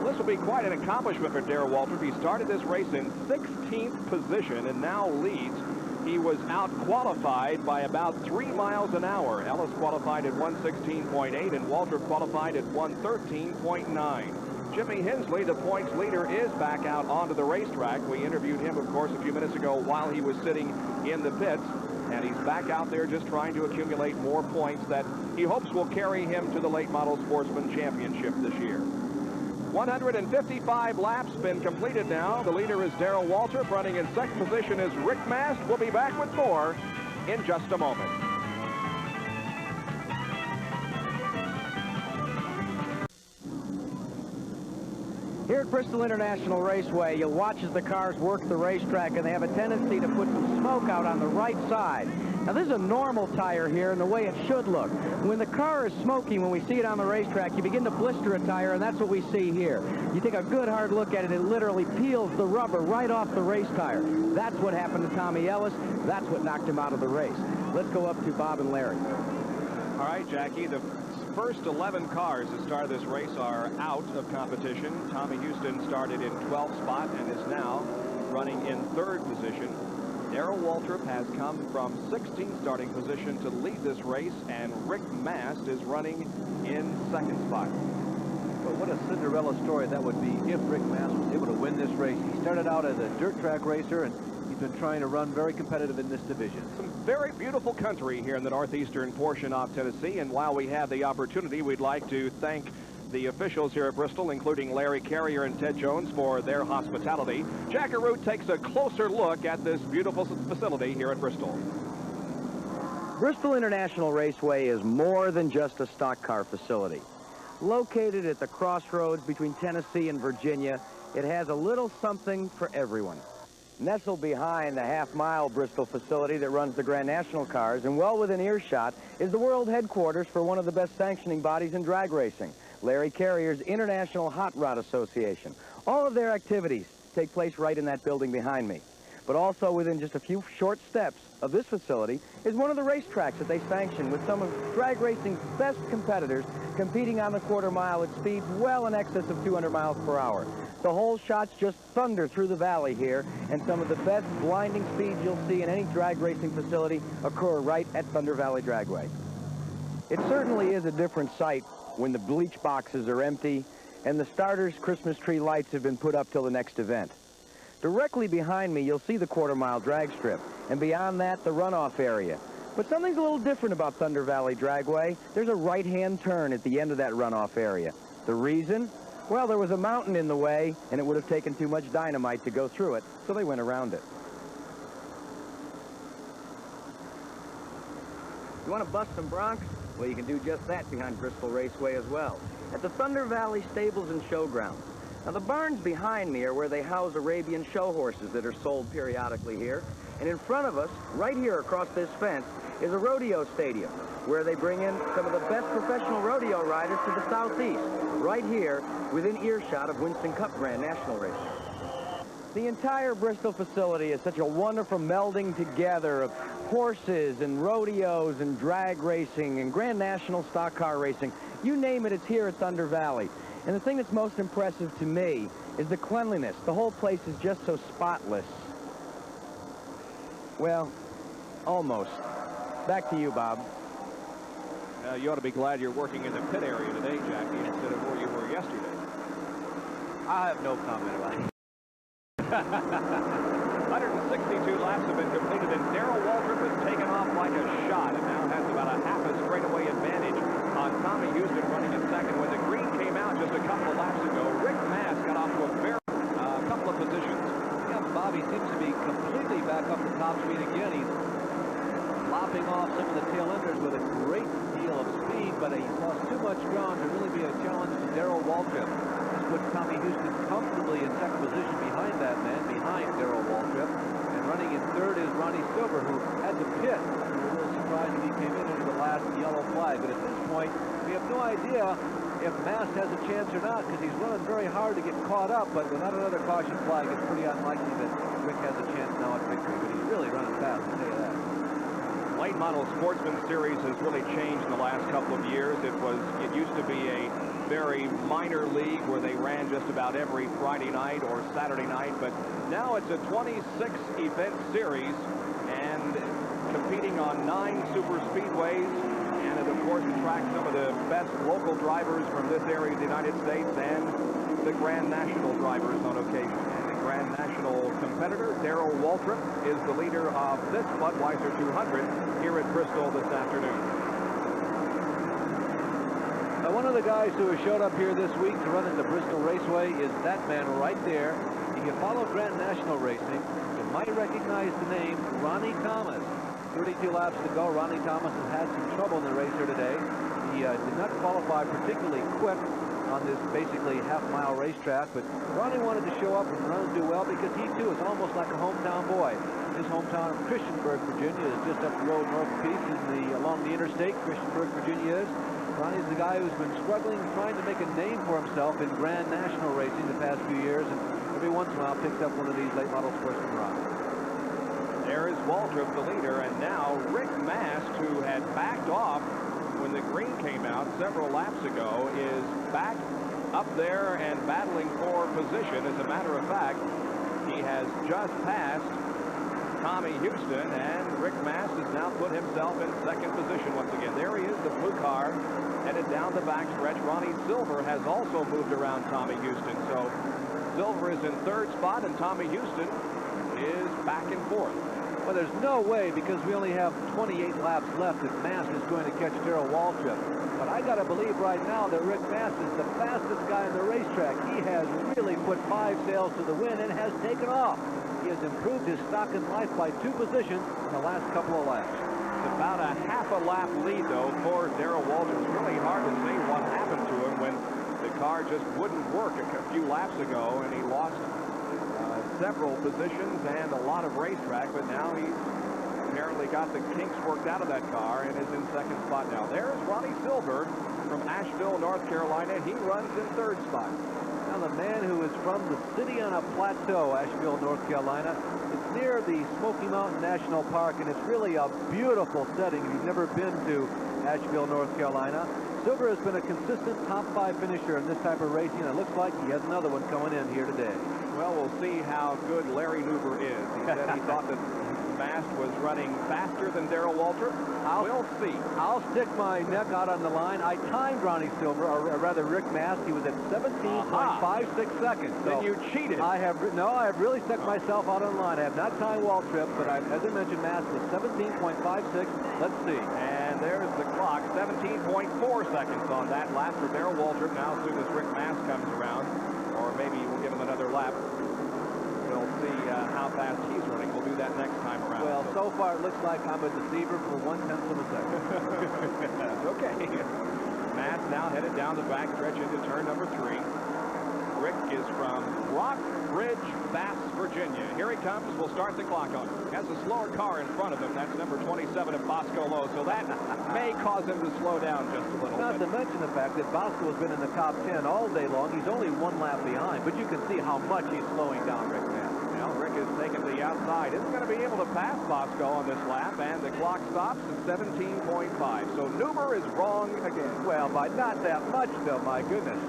Speaker 1: This will be quite an accomplishment for Darrell Waltrip. He started this race in 16th position and now leads. He was out-qualified by about 3 miles an hour. Ellis qualified at 116.8 and Waltrip qualified at 113.9. Jimmy Hensley, the points leader, is back out onto the racetrack. We interviewed him, of course, a few minutes ago while he was sitting in the pits. And he's back out there just trying to accumulate more points that he hopes will carry him to the Late Model Sportsman Championship this year. 155 laps been completed now. The leader is Darrell Waltrip. Running in second position is Rick Mast. We'll be back with more in just a moment.
Speaker 3: Here at Bristol International Raceway, you'll watch as the cars work the racetrack, and they have a tendency to put some smoke out on the right side. Now, this is a normal tire here and the way it should look. When the car is smoking, when we see it on the racetrack, you begin to blister a tire, and that's what we see here. You take a good hard look at it, it literally peels the rubber right off the race tire. That's what happened to Tommy Ellis. That's what knocked him out of the race. Let's go up to Bob and Larry.
Speaker 1: All right, Jackie, the first 11 cars that started this race are out of competition. Tommy Houston started in 12th spot and is now running in 3rd position. Darrell Waltrip has come from 16th starting position to lead this race, and Rick Mast is running in 2nd spot.
Speaker 2: But what a Cinderella story that would be if Rick Mast was able to win this race. He started out as a dirt track racer, and he's been trying to run very competitive in this division.
Speaker 1: Some very beautiful country here in the northeastern portion of Tennessee, and while we have the opportunity, we'd like to thank the officials here at Bristol, including Larry Carrier and Ted Jones, for their hospitality. Jack Arute takes a closer look at this beautiful facility here at Bristol.
Speaker 15: Bristol International Raceway is more than just a stock car facility. Located at the crossroads between Tennessee and Virginia, it has a little something for everyone. Nestled behind the half-mile Bristol facility that runs the Grand National cars, and well within earshot, is the world headquarters for one of the best sanctioning bodies in drag racing, Larry Carrier's International Hot Rod Association. All of their activities take place right in that building behind me. But also within just a few short steps of this facility is one of the racetracks that they sanction, with some of drag racing's best competitors competing on the quarter mile at speeds well in excess of 200 miles per hour. The whole shots just thunder through the valley here, and some of the best blinding speeds you'll see in any drag racing facility occur right at Thunder Valley Dragway. It certainly is a different sight when the bleach boxes are empty and the starters' Christmas tree lights have been put up till the next event. Directly behind me, you'll see the quarter-mile drag strip, and beyond that, the runoff area. But something's a little different about Thunder Valley Dragway. There's a right-hand turn at the end of that runoff area. The reason? Well, there was a mountain in the way, and it would have taken too much dynamite to go through it, so they went around it. You want to bust some broncs? Well, you can do just that behind Bristol Raceway as well, at the Thunder Valley Stables and Showgrounds. Now, the barns behind me are where they house Arabian show horses that are sold periodically here. And in front of us, right here across this fence, is a rodeo stadium where they bring in some of the best professional rodeo riders to the southeast, right here within earshot of Winston Cup Grand National Racing. The entire Bristol facility is such a wonderful melding together of horses and rodeos and drag racing and Grand National stock car racing. You name it, it's here at Thunder Valley. And the thing that's most impressive to me is the cleanliness. The whole place is just so spotless. Well, almost. Back to you, Bob.
Speaker 1: You ought to be glad you're working in the pit area today, Jackie, instead of where you were yesterday.
Speaker 2: I have no comment about it.
Speaker 1: 162 laps have been completed, and Darrell Waltrip has taken off like a shot and now has about a half a straightaway advantage on Tommy Houston running in second. When the green came out just a couple of laps ago, Rick Mast got off to a very couple of positions.
Speaker 2: Yeah, Bobby seems to be completely back up the top speed again. He's lopping off some of the tail enders with a great deal of speed, but he's lost too much ground to really be a challenge to Darrell Waltrip. He's put Tommy Houston comfortably in second position behind that man, behind Darrell Waltrip. And running in third is Ronnie Silver, who had to pit. We were a little surprised when he came in under the last yellow flag. But at this point, we have no idea if Mast has a chance or not, because he's running very hard to get caught up. But without another caution flag, it's pretty unlikely that Rick has a chance now at victory. But he's really running fast, I'll tell you that.
Speaker 1: Late model sportsman series has really changed in the last couple of years. It used to be a very minor league where they ran just about every Friday night or Saturday night, but now it's a 26 event series and competing on 9 super speedways, and it of course attracts some of the best local drivers from this area of the United States and the Grand National drivers on occasion. And the Grand National competitor, Darrell Waltrip, is the leader of this Budweiser 200 here at Bristol this afternoon.
Speaker 2: Now, one of the guys who has showed up here this week to run in the Bristol Raceway is that man right there. If you follow Grand National Racing, you might recognize the name Ronnie Thomas. 32 laps to go. Ronnie Thomas has had some trouble in the race here today. He did not qualify particularly quick on this basically half-mile racetrack, but Ronnie wanted to show up and run and do well because he too is almost like a hometown boy. His hometown of Christiansburg, Virginia, is just up the road north of Peace along the interstate. Christiansburg, Virginia is. Ronnie's the guy who's been struggling, trying to make a name for himself in Grand National racing the past few years, and every once in a while picks up one of these late model sportsman rods.
Speaker 1: There's Waltrip, the leader, and now Rick Mast, who had backed off when the green came out several laps ago, is back up there and battling for position. As a matter of fact, he has just passed Tommy Houston, and Rick Mast has now put himself in second position once again. There he is, the blue car, headed down the backstretch. Ronnie Silver has also moved around Tommy Houston. So Silver is in third spot, and Tommy Houston is back and forth.
Speaker 2: Well, there's no way, because we only have 28 laps left, that Mast is going to catch Darrell Waltrip. But I got to believe right now that Rick Mast is the fastest guy on the racetrack. He has really put 5 sails to the wind and has taken off. He has improved his stock in life by 2 positions in the last couple of laps.
Speaker 1: It's about a half a lap lead, though, for Darrell Waltrip. It's really hard to say what happened to him when the car just wouldn't work a few laps ago, and he lost several positions and a lot of racetrack, but now he's apparently got the kinks worked out of that car and is in second spot now. There's Ronnie Silver from Asheville, North Carolina. He runs in third spot.
Speaker 2: Now, the man who is from the city on a plateau, Asheville, North Carolina, it's near the Smoky Mountain National Park, and it's really a beautiful setting if you've never been to Asheville, North Carolina. Silver has been a consistent top 5 finisher in this type of racing, and it looks like he has another one coming in here today.
Speaker 1: Well, we'll see how good Larry Nuber is. He said he thought that Mast was running faster than Darrell Waltrip. We'll see.
Speaker 2: I'll stick my neck out on the line. I timed Ronnie Silver, or rather Rick Mast. He was at 17.56 seconds. So
Speaker 1: then you cheated.
Speaker 2: I have really stuck myself out on the line. I have not timed Waltrip, but as I mentioned, Mast was 17.56. Let's see.
Speaker 1: And there's the clock. 17.4 seconds on that lap for Darrell Waltrip. Now, as soon as Rick Mast comes around, or maybe we'll give him another lap, we'll see how fast he's running. We'll do that next time around.
Speaker 2: Well, so far it looks like I'm a deceiver for 1/10 of a second.
Speaker 1: Okay. Mast now headed down the backstretch into turn number 3. Rick is from Rockbridge, Bass, Virginia. Here he comes. We'll start the clock on him. Has a slower car in front of him. That's number 27 of Bosco Lowe. So that may cause him to slow down just a little
Speaker 2: bit. Not to mention the fact that Bosco has been in the top 10 all day long. He's only 1 lap behind, but you can see how much he's slowing down Rick Mast.
Speaker 1: Well, Rick is taking the outside. Isn't going to be able to pass Bosco on this lap, and the clock stops at 17.5. So Nuber is wrong again.
Speaker 2: Well, by not that much, though, my goodness.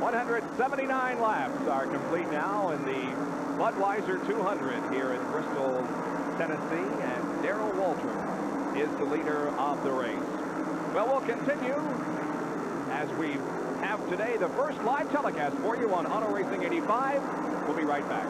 Speaker 1: 179 laps are complete now in the Budweiser 200 here in Bristol, Tennessee, and Darrell Waltrip is the leader of the race. Well, we'll continue as we have today the first live telecast for you on Auto Racing 85. We'll be right back.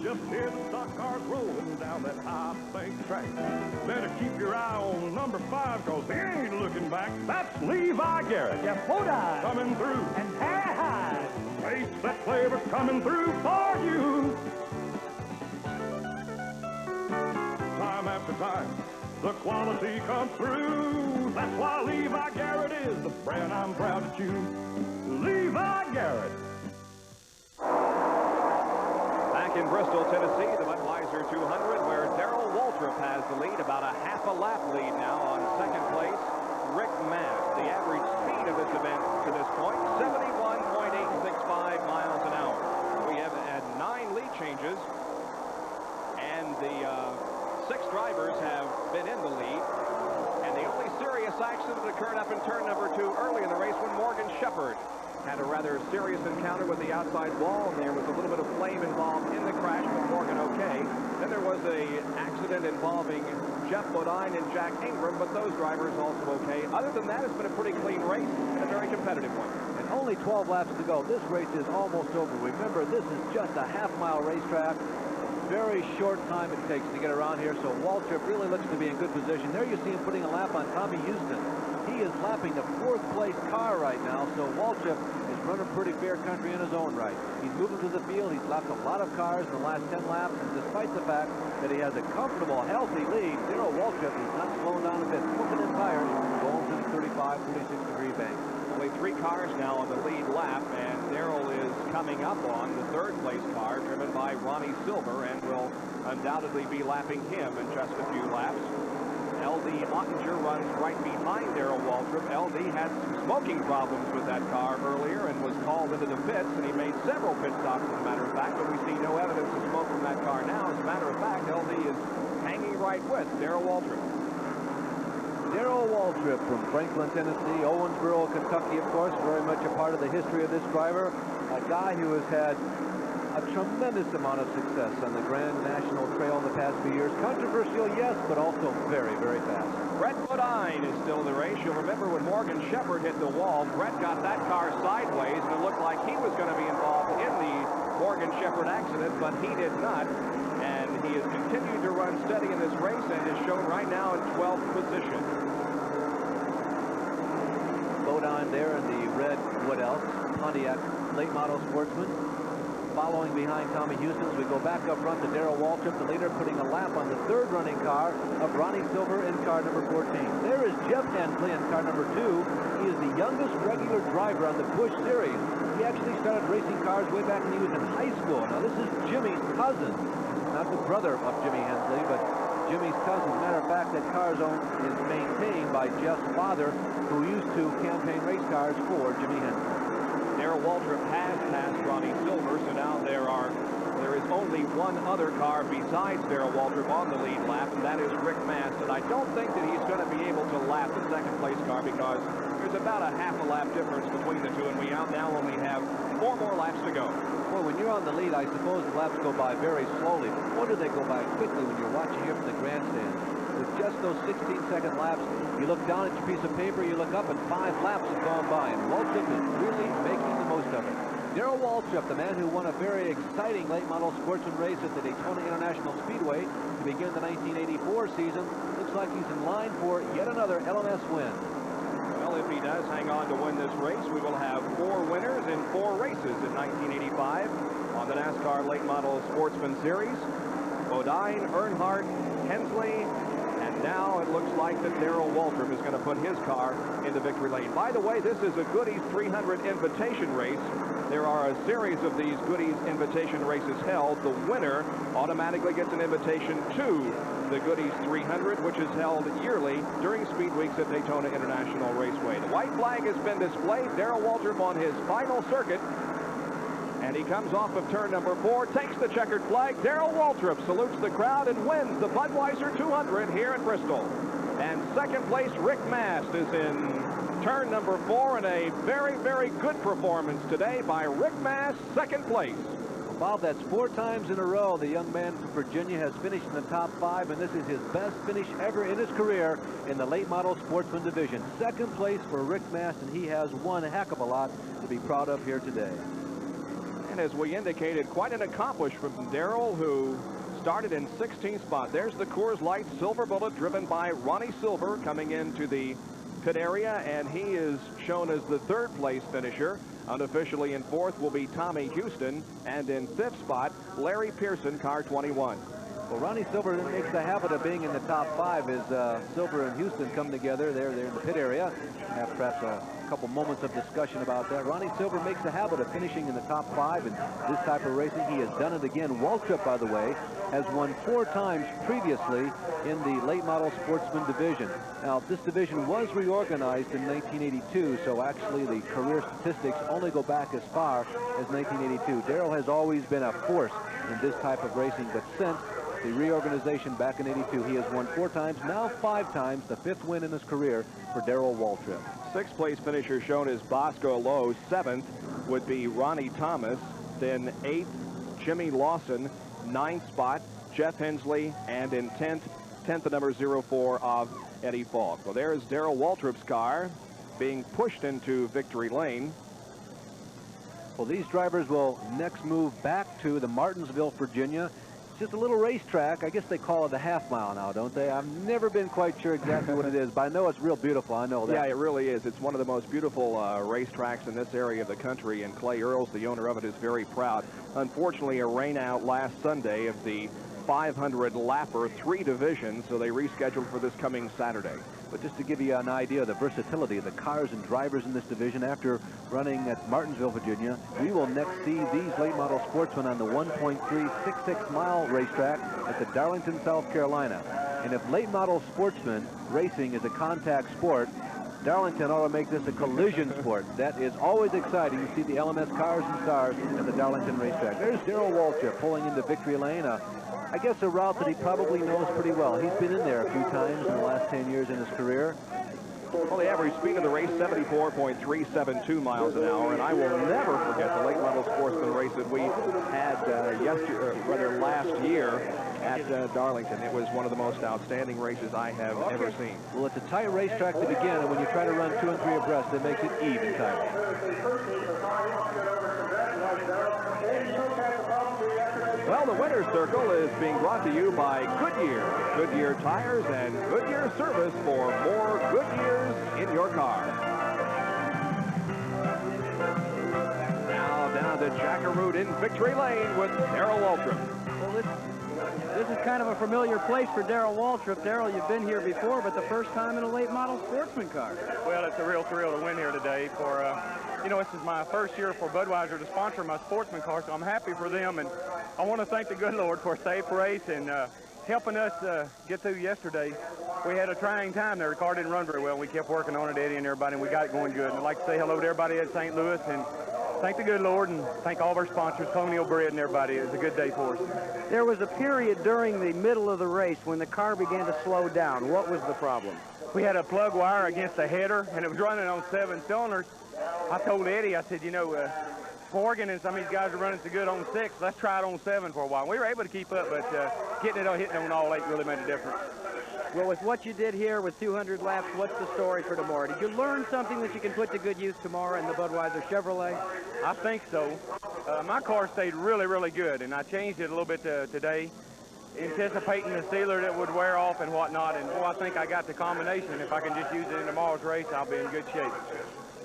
Speaker 11: Just hear the stock cars rolling down that high bank track. Better keep your eye on number 5, cause he ain't looking back. That's Levi Garrett.
Speaker 12: Yapoda.
Speaker 11: Coming through.
Speaker 12: And Harry Hyde.
Speaker 11: Taste that flavor coming through for you. Time after time, the quality comes through. That's why Levi Garrett is the brand I'm proud to choose. Levi Garrett.
Speaker 1: Back in Bristol, Tennessee, the Budweiser 200, where Darrell Waltrip has the lead, about a half a lap lead now on second place. Rick Mast, the average speed of this event to this point, 71.865 miles an hour. We have had 9 lead changes, and the 6 drivers have been in the lead. And the only serious accident occurred up in turn number 2 early in the race when Morgan Shepherd had a rather serious encounter with the outside wall, and there was a little bit of flame involved in the crash, but Morgan okay. Then there was an accident involving Jeff Bodine and Jack Ingram, but those drivers also okay. Other than that, it's been a pretty clean race and a very competitive one.
Speaker 2: And only 12 laps to go. This race is almost over. Remember, this is just a half-mile racetrack. Very short time it takes to get around here, so Waltrip really looks to be in good position. There you see him putting a lap on Tommy Houston. He is lapping the 4th place car right now, so Waltrip is running pretty fair country in his own right. He's moving to the field. He's lapped a lot of cars in the last 10 laps, and despite the fact that he has a comfortable, healthy lead, Darrell Waltrip is not slowing down a bit. Pumping in tires, going to the 35, 36-degree bank.
Speaker 1: Only 3 cars now on the lead lap, and Darrell is coming up on the 3rd place car driven by Ronnie Silver, and will undoubtedly be lapping him in just a few laps. L.D. Ottinger runs right behind Darrell Waltrip. L.D. had some smoking problems with that car earlier and was called into the pits, and he made several pit stops, as a matter of fact, but we see no evidence of smoke from that car now. As a matter of fact, L.D. is hanging right with Darrell Waltrip.
Speaker 2: Darrell Waltrip from Franklin, Tennessee, Owensboro, Kentucky, of course, very much a part of the history of this driver. A guy who has had a tremendous amount of success on the Grand National Trail in the past few years. Controversial, yes, but also very, very fast.
Speaker 1: Brett Bodine is still in the race. You'll remember when Morgan Shepherd hit the wall, Brett got that car sideways, and it looked like he was going to be involved in the Morgan Shepherd accident, but he did not. And he has continued to run steady in this race and is shown right now in 12th position.
Speaker 2: Bodine there in the red, what else? Pontiac late model Sportsman. Following behind Tommy Houston, we go back up front to Darrell Waltrip, the leader, putting a lap on the 3rd running car of Ronnie Silver in car number 14. There is Jeff Hensley in car number 2. He is the youngest regular driver on the Busch Series. He actually started racing cars way back when he was in high school. Now, this is Jimmy's cousin, not the brother of Jimmy Hensley, but Jimmy's cousin. Matter of fact, that car zone is maintained by Jeff's father, who used to campaign race cars for Jimmy Hensley.
Speaker 1: Darrell Waltrip has passed Ronnie Silver, so now there is only one other car besides Darrell Waltrip on the lead lap, and that is Rick Mast. And I don't think that he's going to be able to lap the 2nd place car because there's about a half a lap difference between the two, and we now only have 4 more laps to go.
Speaker 2: Well, when you're on the lead, I suppose the laps go by very slowly, but boy, do they go by quickly when you're watching here from the grandstand. With just those 16-second laps, you look down at your piece of paper, you look up, and 5 laps have gone by, and Waltrip is really making the most of it. Darrell Waltrip, the man who won a very exciting late model sportsman race at the Daytona International Speedway to begin the 1984 season, looks like he's in line for yet another LMS win.
Speaker 1: Well, if he does hang on to win this race, we will have 4 winners in 4 races in 1985 on the NASCAR Late Model Sportsman Series. Bodine, Earnhardt, Hensley, and now it looks like that Darrell Waltrip is going to put his car into victory lane. By the way, this is a Goodies 300 invitation race. There are a series of these Goodies invitation races held. The winner automatically gets an invitation to the Goodies 300, which is held yearly during Speed Weeks at Daytona International Raceway. The white flag has been displayed. Darrell Waltrip on his final circuit. And he comes off of turn number 4, takes the checkered flag. Darrell Waltrip salutes the crowd and wins the Budweiser 200 here at Bristol. And 2nd place, Rick Mast, is in turn number 4, and a very, very good performance today by Rick Mast, 2nd place.
Speaker 2: Well, Bob, that's 4 times in a row the young man from Virginia has finished in the top 5, and this is his best finish ever in his career in the late model sportsman division. 2nd place for Rick Mast, and he has one heck of a lot to be proud of here today.
Speaker 1: And as we indicated, quite an accomplishment from Darrell, who started in 16th spot. There's the Coors Light Silver Bullet driven by Ronnie Silver coming into the pit area, and he is shown as the 3rd place finisher. Unofficially in 4th will be Tommy Houston, and in 5th spot, Larry Pearson, car 21.
Speaker 2: Well, Ronnie Silver makes the habit of being in the top 5 as Silver and Houston come together. They're in the pit area. Have perhaps a couple moments of discussion about that. Ronnie Silver makes the habit of finishing in the top 5 in this type of racing. He has done it again. Waltrip, by the way, has won 4 times previously in the late model sportsman division. Now, this division was reorganized in 1982, so actually the career statistics only go back as far as 1982. Darrell has always been a force in this type of racing, but since
Speaker 9: the reorganization back in '82. He has won 4 times, now 5 times, the 5th win in his career for Darrell Waltrip.
Speaker 1: 6th place finisher shown is Bosco Lowe. 7th would be Ronnie Thomas. Then 8th, Jimmy Lawson. 9th spot, Jeff Hensley. And in 10th, the number 04 of Eddie Falk. Well, there's Darrell Waltrip's car being pushed into victory lane.
Speaker 9: Well, these drivers will next move back to the Martinsville, Virginia. It's just a little racetrack. I guess they call it a half-mile now, don't they? I've never been quite sure exactly what it is, but I know it's real beautiful. I know that.
Speaker 1: Yeah, it really is. It's one of the most beautiful racetracks in this area of the country, and Clay Earls, the owner of it, is very proud. Unfortunately, a rain out last Sunday of the 500 lapper, 3 divisions, so they rescheduled for this coming Saturday.
Speaker 9: But just to give you an idea of the versatility of the cars and drivers in this division, after running at Martinsville, Virginia, we will next see these late model sportsmen on the 1.366 mile racetrack at the Darlington, South Carolina. And if late model sportsman racing is a contact sport, Darlington ought to make this a collision sport. That is always exciting. You see the LMS cars and stars at the Darlington racetrack. There's Darrell Waltrip pulling into victory lane. I guess a route that he probably knows pretty well. He's been in there a few times in the last 10 years in his career.
Speaker 1: Well, the average speed of the race, 74.372 miles an hour, and I will never forget the late model sportsman race that we had last year at Darlington. It was one of the most outstanding races I have ever seen.
Speaker 9: Well, it's a tight racetrack to begin, and when you try to run 2 and 3 abreast, it makes it even tighter.
Speaker 1: Well, the winner's circle is being brought to you by Goodyear. Goodyear tires and Goodyear service for more Goodyears in your car. Now down to Jackaroot in victory lane with Darrell Waltrip.
Speaker 18: Well, this is kind of a familiar place for Darrell Waltrip. Darrell, you've been here before, but the first time in a late model sportsman car.
Speaker 14: Well, it's a real thrill to win here today. This is my first year for Budweiser to sponsor my sportsman car, so I'm happy for them. And I want to thank the good Lord for a safe race and helping us get through yesterday. We had a trying time there. The car didn't run very well. We kept working on it, Eddie and everybody, and we got it going good. And I'd like to say hello to everybody at St. Louis and thank the good Lord and thank all of our sponsors, Colonial Bread and everybody. It was a good day for us.
Speaker 18: There was a period during the middle of the race when the car began to slow down. What was the problem?
Speaker 14: We had a plug wire against the header, and it was running on 7 cylinders. I told Eddie, I said, Morgan and some of these guys are running so good on 6. Let's try it on 7 for a while. We were able to keep up, but hitting on all 8 really made a difference.
Speaker 18: Well, with what you did here with 200 laps, what's the story for tomorrow? Did you learn something that you can put to good use tomorrow in the Budweiser Chevrolet?
Speaker 14: I think so. My car stayed really, really good, and I changed it a little bit today, anticipating the sealer that would wear off and whatnot, and I think I got the combination. If I can just use it in tomorrow's race, I'll be in good shape.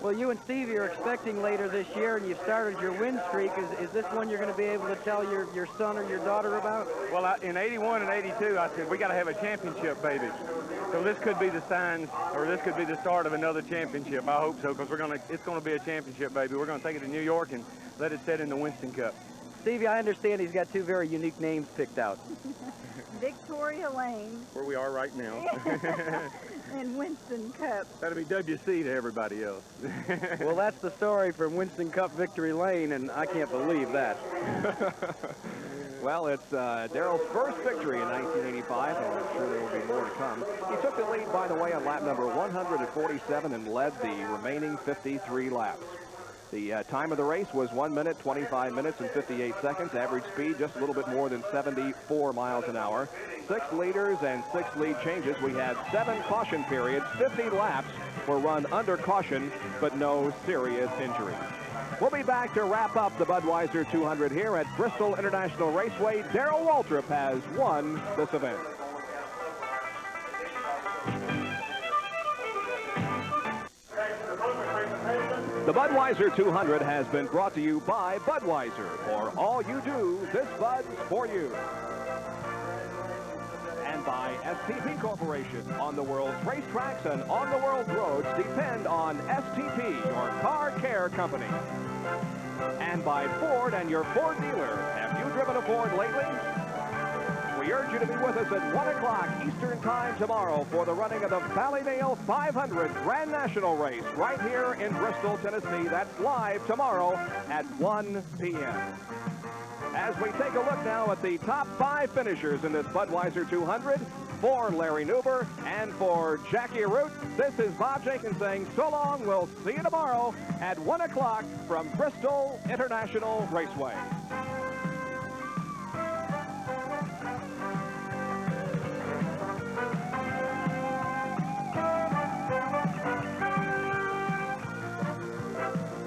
Speaker 18: Well, you and Stevie are expecting later this year, and you've started your win streak. Is this one you're going to be able to tell your son or your daughter about?
Speaker 14: Well, in 81 and 82, I said, we got to have a championship, baby. So this could be the signs, or this could be the start of another championship. I hope so, because it's going to be a championship, baby. We're going to take it to New York and let it set in the Winston Cup.
Speaker 18: Stevie, I understand he's got 2 very unique names picked out.
Speaker 19: Victoria Lane.
Speaker 14: Where we are right now.
Speaker 19: And Winston Cup.
Speaker 14: That'll be WC to everybody else.
Speaker 18: Well, that's the story from Winston Cup Victory Lane, and I can't believe that.
Speaker 1: Well, it's Darrell's first victory in 1985, and I'm sure there will be more to come. He took the lead, by the way, on lap number 147 and led the remaining 53 laps. The time of the race was 1 minute, 25 minutes, and 58 seconds. Average speed just a little bit more than 74 miles an hour. 6 leaders and 6 lead changes. We had 7 caution periods. 50 laps were run under caution, but no serious injuries. We'll be back to wrap up the Budweiser 200 here at Bristol International Raceway. Darrell Waltrip has won this event. The Budweiser 200 has been brought to you by Budweiser. For all you do, this Bud's for you. And by STP Corporation. On the world's racetracks and on the world's roads, depend on STP, your car care company. And by Ford and your Ford dealer. Have you driven a Ford lately? We urge you to be with us at 1 o'clock Eastern Time tomorrow for the running of the Valleydale 500 Grand National Race right here in Bristol, Tennessee. That's live tomorrow at 1 p.m. as we take a look now at the top 5 finishers in this Budweiser 200 for Larry Newber and for Jackie Root. This is Bob Jenkins saying so long. We'll see you tomorrow at 1 o'clock from Bristol International Raceway.